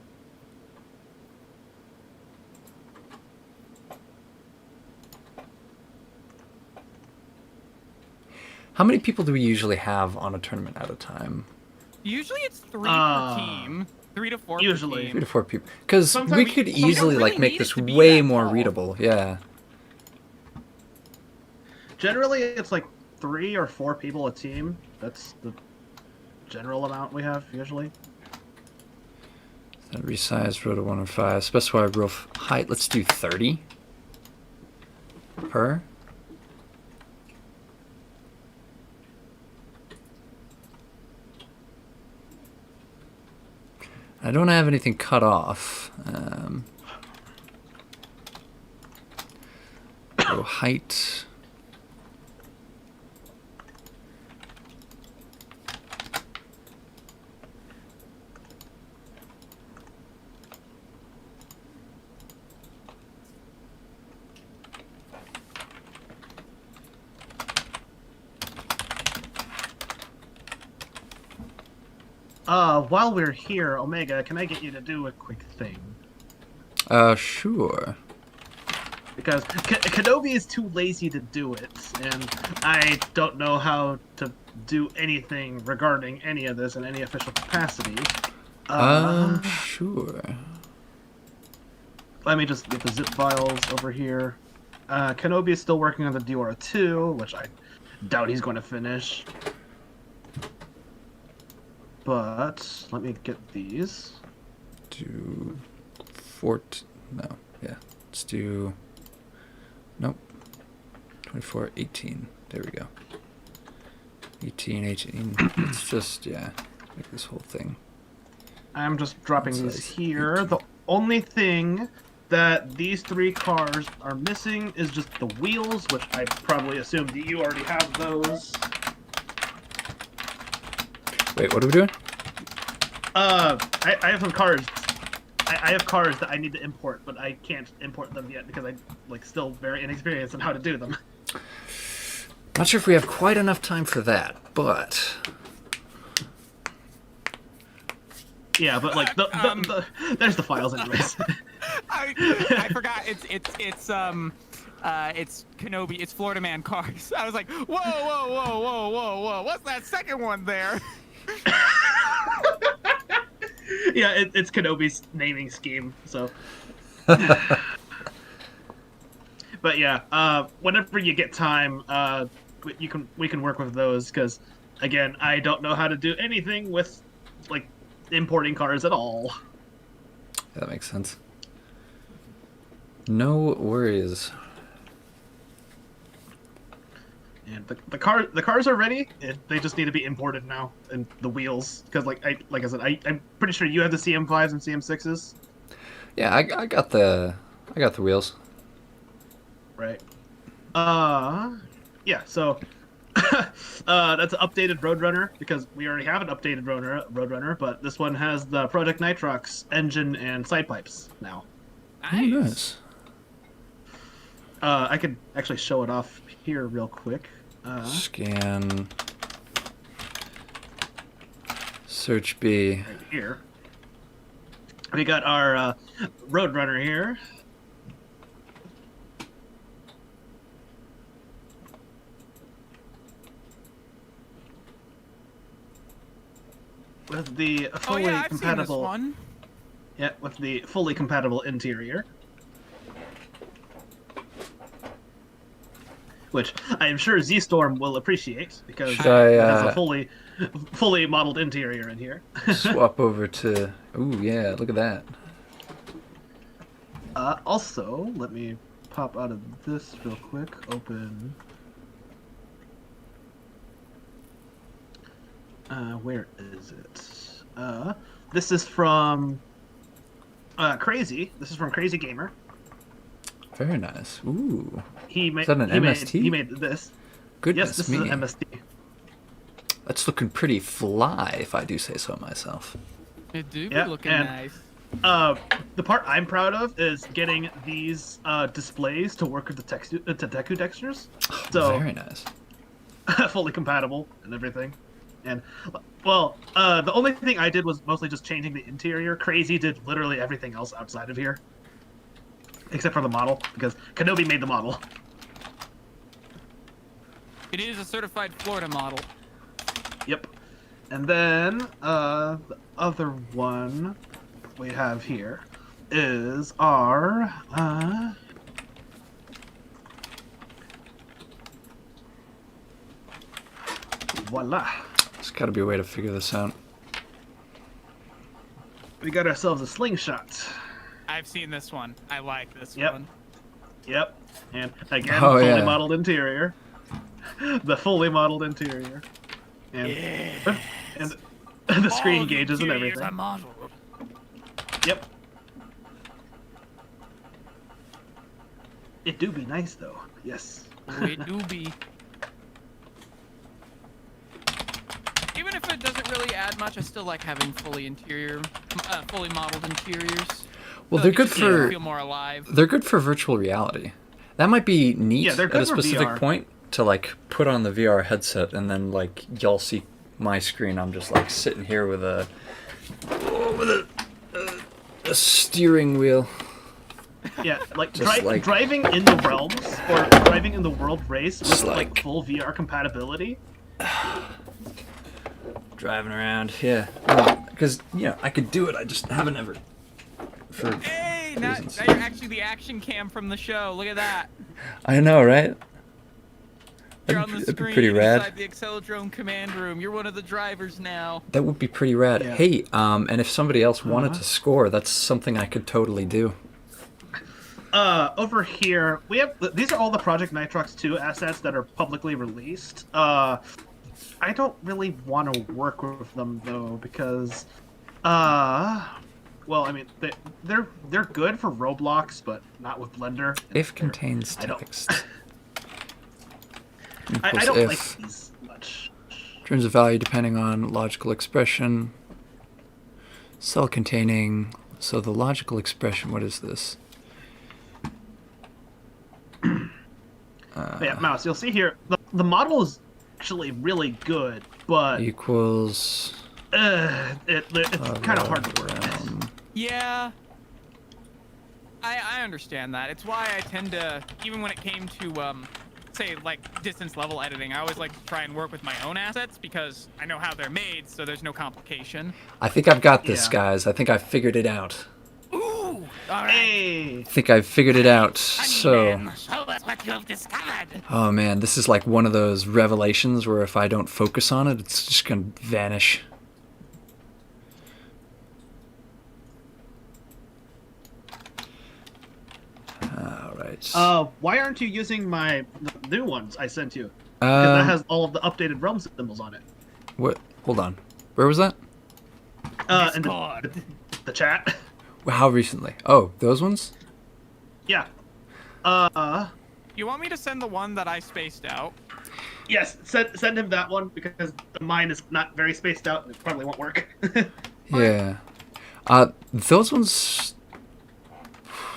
How many people do we usually have on a tournament at a time? Usually it's 3 per team. 3 to 4 usually. per 3 team. to 4 people. Because Sometimes we we- could we don't easily really like make need this it to be way that more tall. readable. Yeah. Generally, it's like 3 or 4 people a team. That's the general amount we have usually. Resize row to 105. Specify row height. Let's do 30 per. I don't have anything cut off. Row height. While we're here, Omega, can I get you to do a quick thing? Sure. Because Kenobi is too lazy to do it, and I don't know how to do anything regarding any of this in any official capacity. Sure. Let me just get the zip files over here. Kenobi is still working on the Diora 2, which I doubt he's going to finish. But let me get these. Do no, yeah. Let's do nope. 24, 18. There we go. 18, 18. Let's just make this whole thing. I'm just dropping Size these here. 18. The only thing that these 3 cars are missing is just the wheels, which I probably assumed that you already have those. Wait, what are we doing? I have some cars. I have cars that I need to import, but I can't import them yet because I'm still very inexperienced on how to do them. Not sure if we have quite enough time for that, but Yeah, but there's the files anyways. I forgot. It's Kenobi. It's Florida Man Cars. I was like, whoa. What's that second one there? Yeah, it's Kenobi's naming scheme. So, but yeah, whenever you get time, we can work with those because, again, I don't know how to do anything with importing cars at all. yeah, that makes sense. No worries. And the cars are ready. They just need to be imported now, and the wheels, because like I said, I'm pretty sure you have the CM5s and CM6s, Yeah, I got the wheels. right? Yeah. So that's an updated Roadrunner because we already have an updated Roadrunner, but this one has the Project Nitrox engine and side pipes now. Oh, nice. I could actually show it off here real quick. Scan. Search B. Right here. We got our Roadrunner here. with the Oh fully yeah, I've seen this compatible. one. Yeah, with the fully compatible interior. Which I am sure Z-Storm will appreciate because Should I, it has a fully modeled interior in here. Swap over to. Ooh, yeah, look at that. Also, let me pop out of this real quick. Open. Where is it? This is from Crazy. This is from Crazy Gamer. Very nice. Ooh, He made. Is that an he MST? He made this. goodness Yes, this me. is an MST. That's looking pretty fly, if I do say so myself. It do be Yeah, looking and- nice. The part I'm proud of is getting these displays to work with the Deku textures. So Very nice. fully compatible and everything. And well, the only thing I did was mostly just changing the interior. Crazy did literally everything else outside of here, except for the model, because Kenobi made the model. It is a certified Florida model. Yep. And then the other one we have here is our voila. There's got to be a way to figure this out. We got ourselves a slingshot. I've seen this one. I like this Yep. one. Yep. And again, Oh, fully yeah. modeled interior. The fully modeled interior. And and the screen All the gauges and interiors everything. are modeled. Yep. It do be nice though. Yes. Oh, it do be. Even if it doesn't really add much, I still like having fully modeled interiors. Well, So they're it good just makes it for feel more alive. they're good for virtual reality. That might be neat Yeah, they're at good a for specific VR. point to like put on the VR headset and then like y'all see my screen. I'm just like sitting here with a a steering wheel. Yeah, like, Just like- driving in the realms or driving in the world race with Just like like- full VR compatibility. Driving around, yeah. Because I could do it. I just haven't ever. For Hey, now reasons. you're actually the action cam from the show. Look at that. I know, right? You're That'd on be- the that'd be screen pretty rad. inside the Acceladrome command room. You're one of the drivers now. That would be pretty rad. Yeah. Hey, and if somebody else wanted Uh-huh. to score, that's something I could totally do. Over here we have these are all the Project Nitrox 2 assets that are publicly released. I don't really want to work with them though because, well, I mean they're good for Roblox, but not with Blender. If contains I don't- text. I Equals don't if. like these much. Terms of value depending on logical expression. Cell containing. So the logical expression, what is this? But yeah, Mouse, you'll see here the model is actually really good, but Equals. it's kind of hard to work with. realm. Yeah. I understand that. It's why I tend to, even when it came to, say, like, distance level editing, I always like to try and work with my own assets because I know how they're made, so there's no complication. I think I've got this, Yeah. guys. I think I've figured it out. Ooh! Alright. Hey, I think I've figured it out. So, Show us what you have discovered. oh man, this is like one of those revelations where if I don't focus on it, it's just gonna vanish. All right. why aren't you using my new ones I sent you? Because that has all of the updated realm symbols on it. What? Hold on. Where was that? In the chat. How recently? Oh, those ones? Yeah. You want me to send the one that I spaced out? Yes, send him that one because mine is not very spaced out and it probably won't work. Yeah. Those ones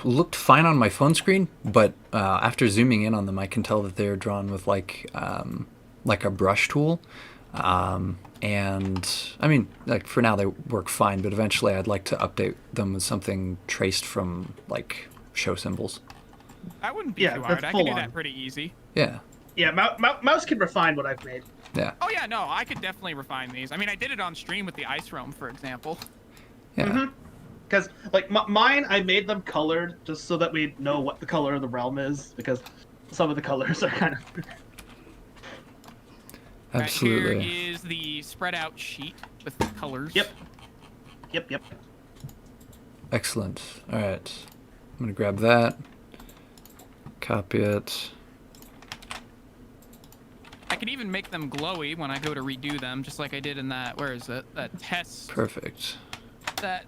looked fine on my phone screen, but after zooming in on them, I can tell that they're drawn with like a brush tool. And I mean, like for now they work fine, but eventually I'd like to update them with something traced from like show symbols. That wouldn't be Yeah, too that's hard. I can full do on. that pretty easy. Yeah. Yeah, Mouse can refine what I've made. Yeah. Oh yeah, no, I could definitely refine these. I mean, I did it on stream with the Ice Realm, for example. Yeah. Because like mine, I made them colored just so that we know what the color of the realm is. Because some of the colors are kind of. Absolutely. Right, here is the spread out sheet with the colors. Yep. Yep. Excellent. All right. I'm going to grab that. Copy it. I can even make them glowy when I go to redo them, just like I did in that, where is it? That test. Perfect. That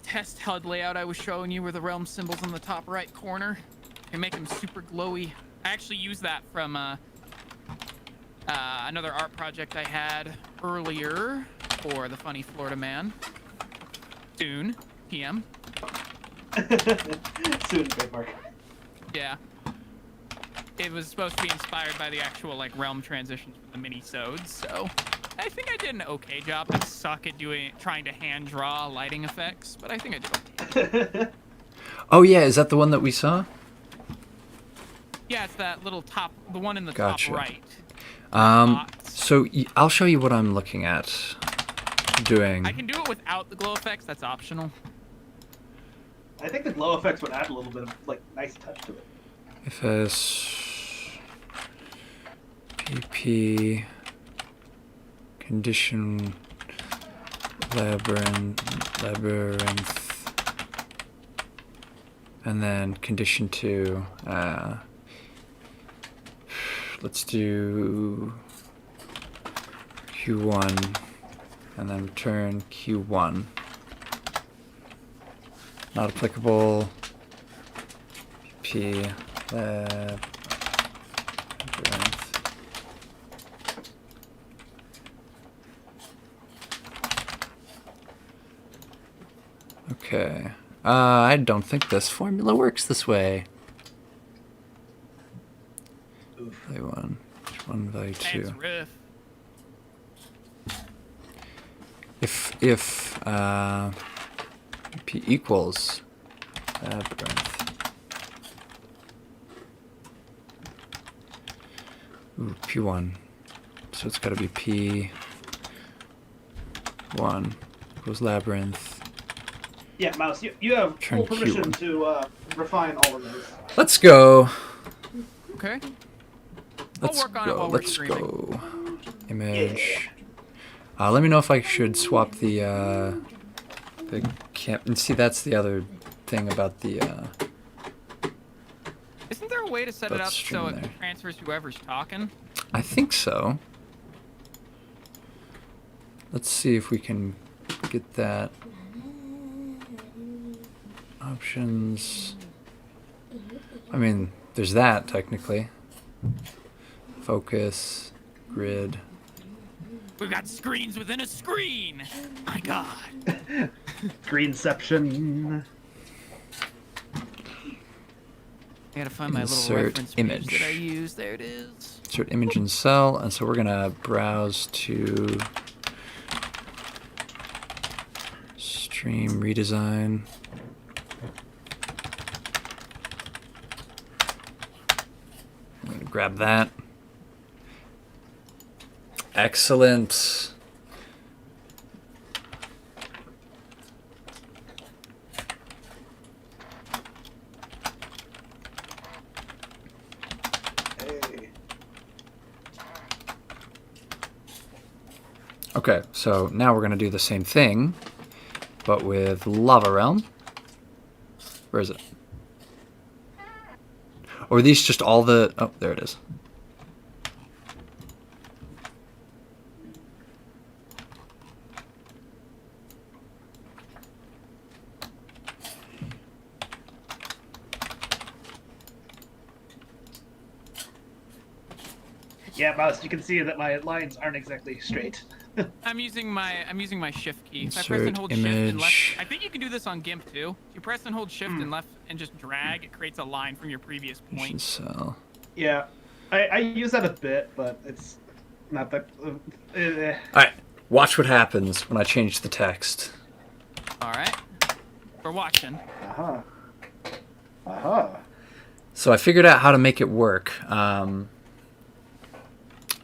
test HUD layout I was showing you, where the realm symbols in the top right corner. I can make them super glowy. I actually used that from another art project I had earlier for the Funny Florida Man. Soon, PM. Soon, trademark. Yeah. It was supposed to be inspired by the actual like realm transitions for the mini-sodes, so I think I did an okay job. I suck at trying to hand draw lighting effects, but I think I did okay. Oh, yeah. Is that the one that we saw? Yeah, it's that little top, the one in the Gotcha. top right. So I'll show you what I'm looking at doing. I can do it without the glow effects. That's optional. I think the glow effects would add a little bit of like nice touch to it. FS PP condition labyrinth, and then condition 2. Let's do Q1 and then return Q1. Not applicable. P labyrinth. Okay. I don't think this formula works this way. Value 1, value 2. It's riff. If P equals labyrinth. Ooh, P1. So it's got to be P1 equals labyrinth. Yeah, Mouse, you have Turn full permission Q1. to refine all of those. Let's go. Okay. Let's work on it go. while we're Let's streaming. go. Image. Let me know if I should swap the camp. And see, that's the other thing about the. Isn't there a way to set it Let's up so stream it there. transfers whoever's talking? I think so. Let's see if we can get that. Options. I mean, there's that technically. Focus, grid. We've got screens within a screen. My God. Greenception. I gotta find my little Insert reference image. page that I use. There it is. Insert image in cell, and so we're gonna browse to stream redesign. I'm gonna grab that. Excellent. Hey. Okay, so now we're gonna do the same thing, but with Lava Realm. Where is it? Or are these just all the... Oh, there it is. Yeah, Mouse, you can see that my lines aren't exactly straight. I'm using my shift key. If I press and Insert hold shift and left. image. I think you can do this on GIMP too. If you press and hold shift and left and just drag, it creates a line from your previous Image in point. cell. Yeah, I use that a bit, but it's not that. Alright, watch what happens when I change the text. All right. We're watching. Uh-huh. Uh-huh. So I figured out how to make it work.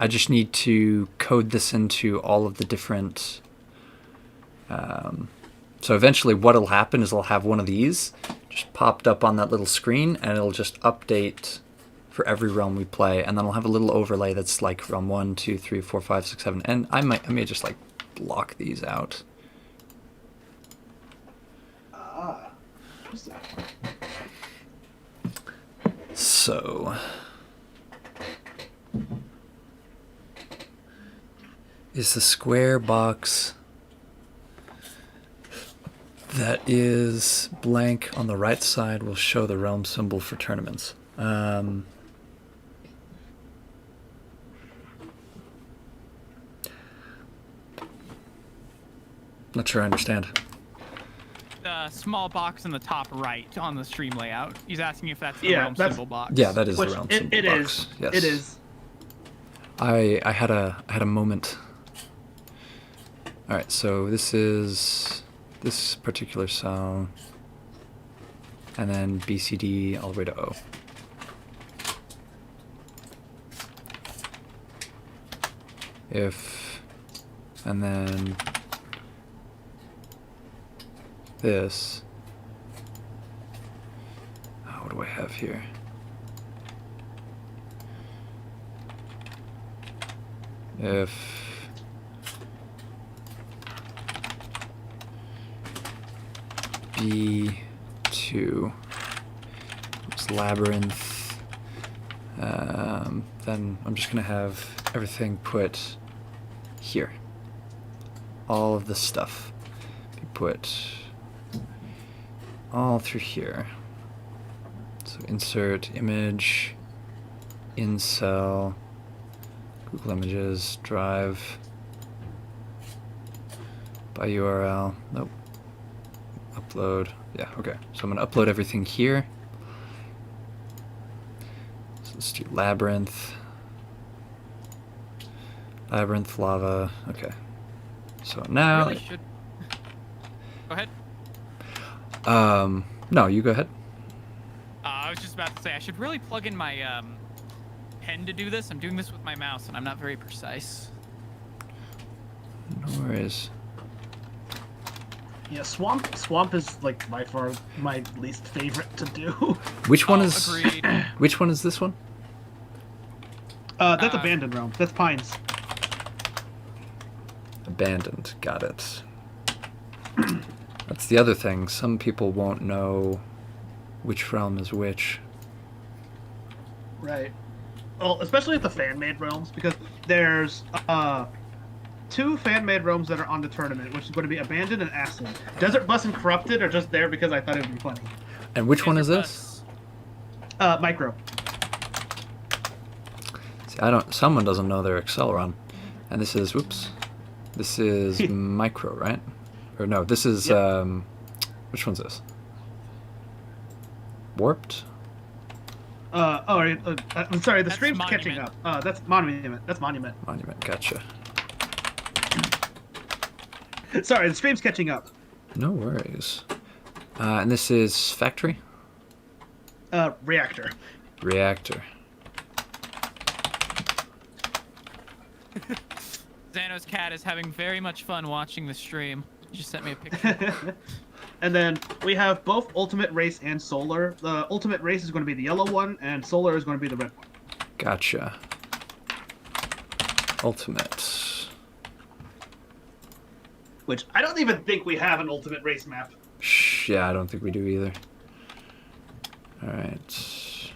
I just need to code this into all of the different. So eventually, what'll happen is I'll have one of these just popped up on that little screen, and it'll just update for every realm we play, and then I'll have a little overlay that's like realm 1, 2, 3, 4, 5, 6, 7, and I may just like block these out. Interesting. So is the square box that is blank on the right side will show the realm symbol for tournaments. Not sure I understand. The small box in the top right on the stream layout. He's asking if that's the Yeah, realm that's- symbol box. Yeah, that is Which the realm it, symbol it box. is. Yes. It is. I had a moment. All right, so this is this particular cell, and then BCD all the way to O. If, and then this. What do I have here? If B2 is labyrinth, then I'm just gonna have everything put here. All of this stuff be put all through here. So insert image, in cell, Google Images, Drive, by URL, nope, upload, yeah, okay. So I'm gonna upload everything here. So let's do Labyrinth, Lava, okay. So now, Really should. Go ahead. no, you go ahead. I was just about to say I should really plug in my pen to do this. I'm doing this with my mouse, and I'm not very precise. No worries. Yeah, Swamp is like by far my least favorite to do. Which one Oh, is, agreed. which one is this one? That's Uh, Abandoned Realm. That's Pines. Abandoned, got it. That's the other thing. Some people won't know which realm is which. Right. Well, especially at the fan-made realms, because there's two fan-made realms that are on the tournament, which is going to be Abandoned and Acid. Desert Bus and Corrupted are just there because I thought it would be funny. And which one is Desert this? Bus. Micro. See, someone doesn't know their Excel run. And this is, whoops. This is micro, right? Or no, this is, Yep. Which one's this? Warped? I'm sorry, the That's stream's catching Monument. up. That's Monument. That's Monument. Monument, gotcha. Sorry, the stream's catching up. No worries. And this is Factory? Reactor. Reactor. Xano's cat is having very much fun watching the stream. He just sent me a picture. And then we have both Ultimate Race and Solar. The Ultimate Race is going to be the yellow one, and Solar is going to be the red one. Gotcha. Ultimate. Which I don't even think we have an Ultimate Race map. Yeah, I don't think we do either. Alright.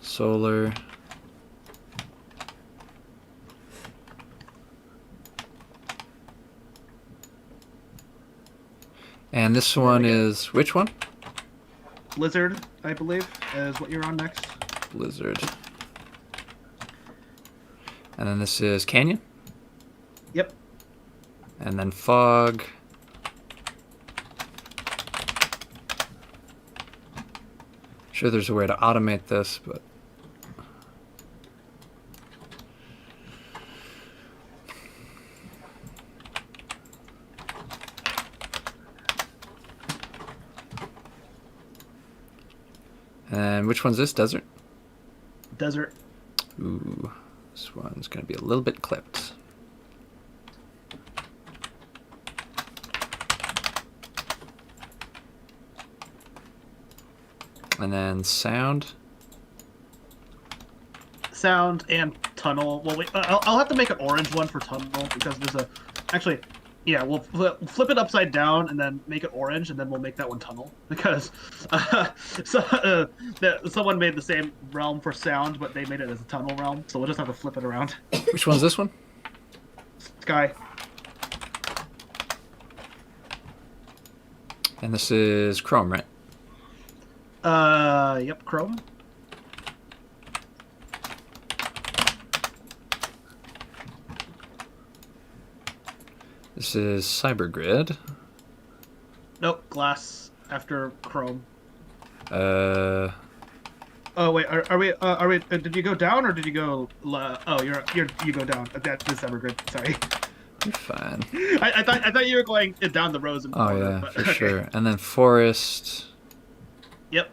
Solar. And this one we go. is which one? Blizzard, I believe, is what you're on next. Blizzard. And then this is Canyon. Yep. And then Fog. Sure, there's a way to automate this, but And which one's this? Desert? Desert. Ooh, this one's going to be a little bit clipped. And then sound. Sound and tunnel. Well, wait, I'll have to make an orange one for tunnel because there's a. Actually, yeah, we'll flip it upside down and then make it orange, and then we'll make that one tunnel because someone made the same realm for sound, but they made it as a tunnel realm. So we'll just have to flip it around. Which one's this one? Sky. And this is Chrome, right? Yep, Chrome. This is Cybergrid. Nope, Glass after Chrome. Uh, Oh wait, are we? Did you go down or did you go? Oh, you go down. That is Evergrid. Sorry. you're fine. I thought you were going down the rows. And Oh forward, yeah, but, for okay. sure. And then Forest. Yep.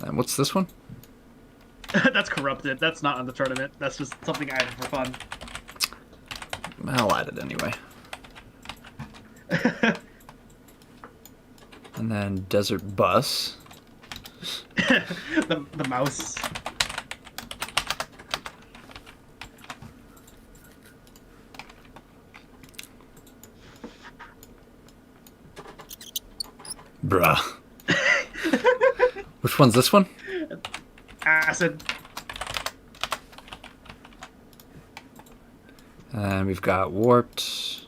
And what's this one? That's corrupted. That's not on the tournament. That's just something I added for fun. I'll add it anyway. And then Desert Bus. the mouse. Bruh. Which one's this one? Acid. And we've got Warped.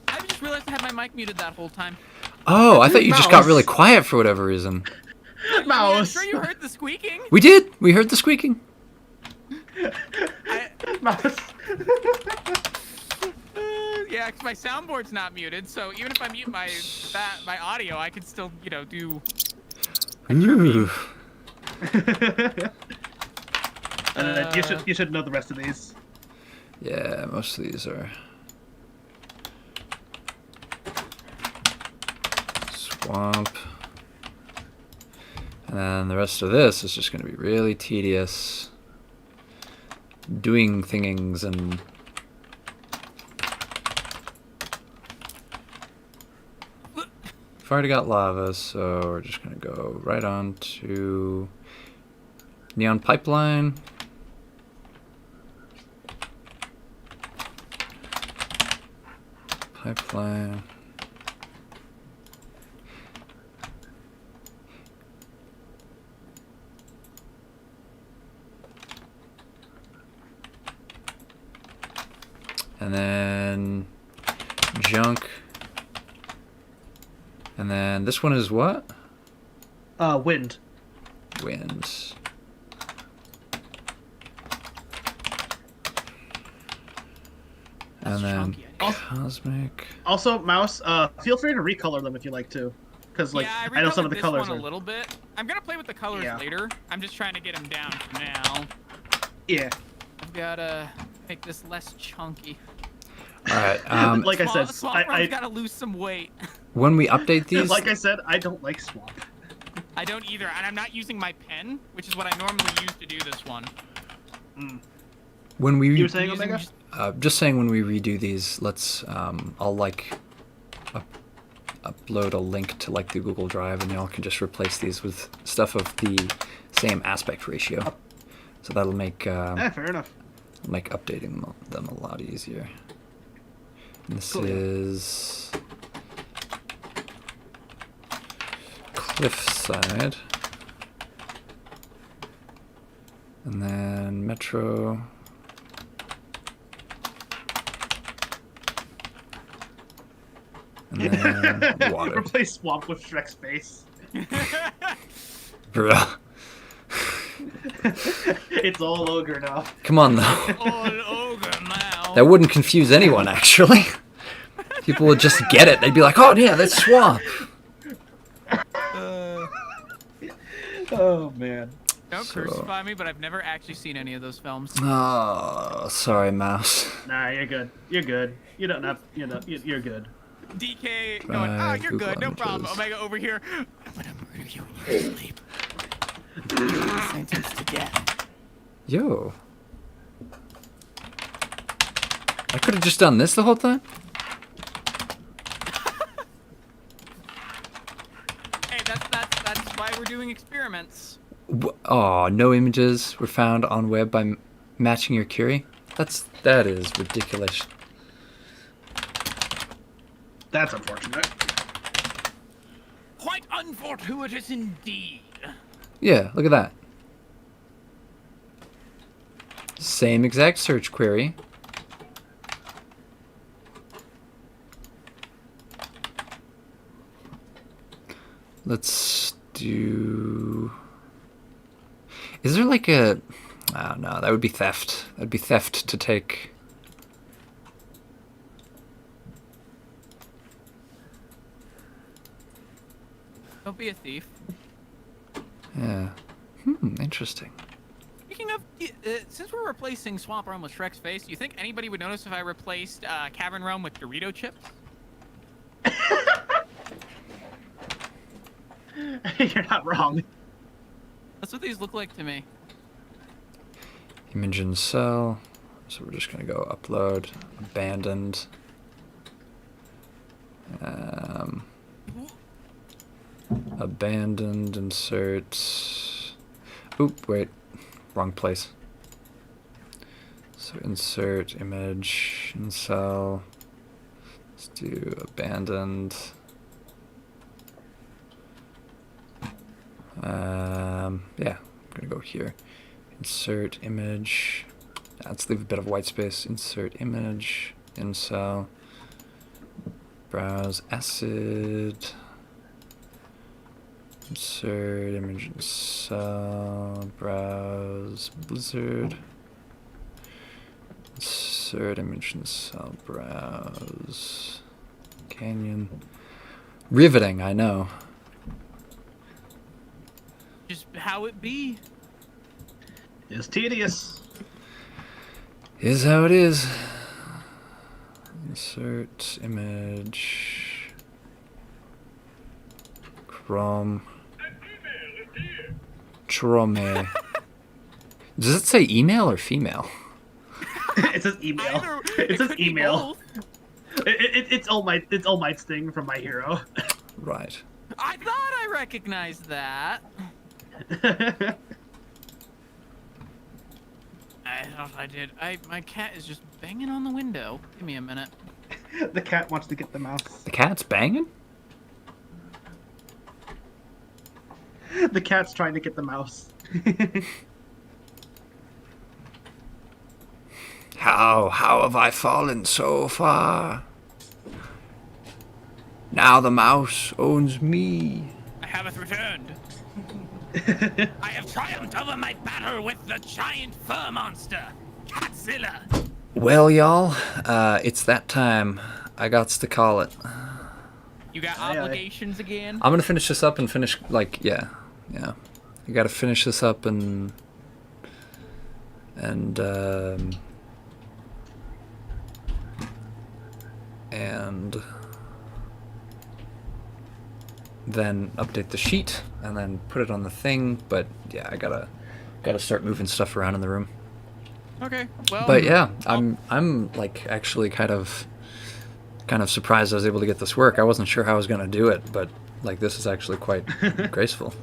I just realized I had my mic muted that whole time. Oh, I thought you just got Mouse. really quiet for whatever reason. I'm Mouse. sure you heard the squeaking. We did. We heard the squeaking. Mouse. Yeah, 'cause my soundboard's not muted, so even if I mute my audio, I could still, do. Ooh. You should know the rest of these. Yeah, most of these are Swamp. And then the rest of this is just going to be really tedious. Doing thingings and... I've already got lava, so we're just going to go right on to Neon Pipeline. Pipeline. And then junk. And then this one is what? Wind. Winds. That's And then chunky. cosmic. Also, Mouse, feel free to recolor them if you like to. Because, like, Yeah, I know some of the recolored this colors one are... a little bit. I'm gonna play with the colors Yeah. later. I'm just trying to get them down for now. Yeah. I've gotta make this less chunky. All right. Like I said, Swamp I gotta lose some weight. When we update these, like I said, I don't like Swamp. I don't either, and I'm not using my pen, which is what I normally use to do this one. when we You were saying, Using Omega? just- just saying when we redo these, let's I'll like upload a link to like the Google Drive, and y'all can just replace these with stuff of the same aspect ratio. So that'll make Fair enough. make updating them a lot easier. And this Cool, yeah. is Cliffside, and then Metro. And then water. Replace Swamp with Shrek's face. Bruh. It's all ogre now. Come on, though. All ogre now. That wouldn't confuse anyone, actually. People would just get it. They'd be like, oh, yeah, that's Swamp. Oh, man. Don't So- crucify me, but I've never actually seen any of those films. Oh, sorry, mouse. Nah, you're good. You're good. You don't have. You know, you're good. DK going, oh, Try you're Google good, no problem. Images. Omega over here. I'm gonna murder you in your sleep. You're sentenced to death. Yo. I could have just done this the whole time? Hey, that's why we're doing experiments. Oh, no images were found on web by matching your query? That is ridiculous. That's unfortunate. Quite unfortuitous indeed. Yeah, look at that. Same exact search query. Let's do... Is there like a... I don't know, that would be theft. That'd be theft to take... Don't be a thief. Yeah. Interesting. Speaking of, since we're replacing Swamp Realm with Shrek's face, do you think anybody would notice if I replaced Cavern Realm with Dorito chips? You're not wrong. That's what these look like to me. Image in cell. So we're just gonna go upload. Abandoned. Abandoned, insert. Oop, wait. Wrong place. So insert image in cell. Let's do abandoned. Yeah, I'm gonna go here. Insert image. Let's leave a bit of white space. Insert image in cell. Browse acid. Insert image in cell. Browse blizzard. Insert image in cell. Browse canyon. Riveting, I know. Just how it be. It's tedious. Is how it is. Insert image. Chrome. Chrome. Does it say email or female? It says email. Either- It says could be email. both. It's All Might. It's All Might's thing from My Hero. Right. I thought I recognized that. I thought I did. My cat is just banging on the window. Give me a minute. The cat wants to get the mouse. The cat's banging? The cat's trying to get the mouse. How have I fallen so far? Now the mouse owns me. I have returned. I have triumphed over my battle with the giant fur monster, Catzilla. Well, y'all, it's that time. I gots to call it. You got Aye, aye. obligations again? I'm gonna finish this up and finish, like, yeah. I gotta finish this up and then update the sheet and then put it on the thing. But yeah, I gotta start moving stuff around in the room. Okay. Well. But yeah, I'm like actually kind of surprised I was able to get this work. I wasn't sure how I was gonna do it, but like this is actually quite graceful.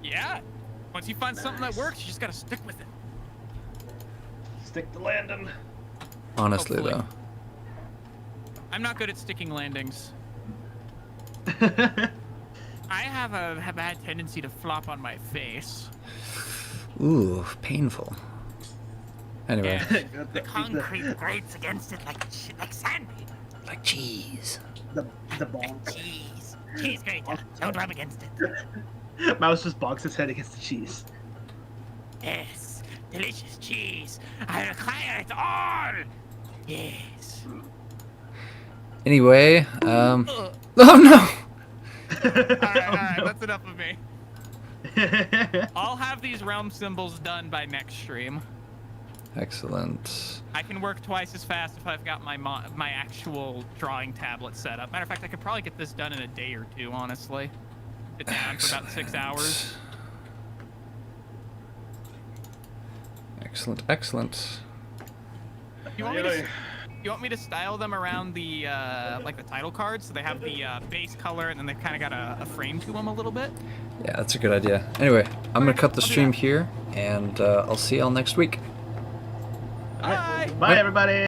Yeah. Once you find something that works, you just gotta stick with it. Stick the landing. Honestly, Hopefully. though. I'm not good at sticking landings. I have a bad tendency to flop on my face. Ooh, painful. Anyway, Yeah. The concrete grates against it like sandpaper. like cheese. the bonk. Cheese. Cheese grater. Don't rub against it. Mouse just bonks his head against the cheese. Yes. Delicious cheese. I require it all. Yes. Anyway, Ugh. oh no! All right, that's enough of me. I'll have these realm symbols done by next stream. Excellent. I can work twice as fast if I've got my my actual drawing tablet set up. Matter of fact, I could probably get this done in a day or two, honestly. Sit down for about 6 hours. Excellent, excellent. You want me to style them around the like the title cards, so they have the base color and then they've kind of got a frame to them a little bit? Yeah, that's a good idea. Anyway, I'm gonna cut the I'll do stream that. here, and I'll see y'all next week. Bye. Bye, everybody.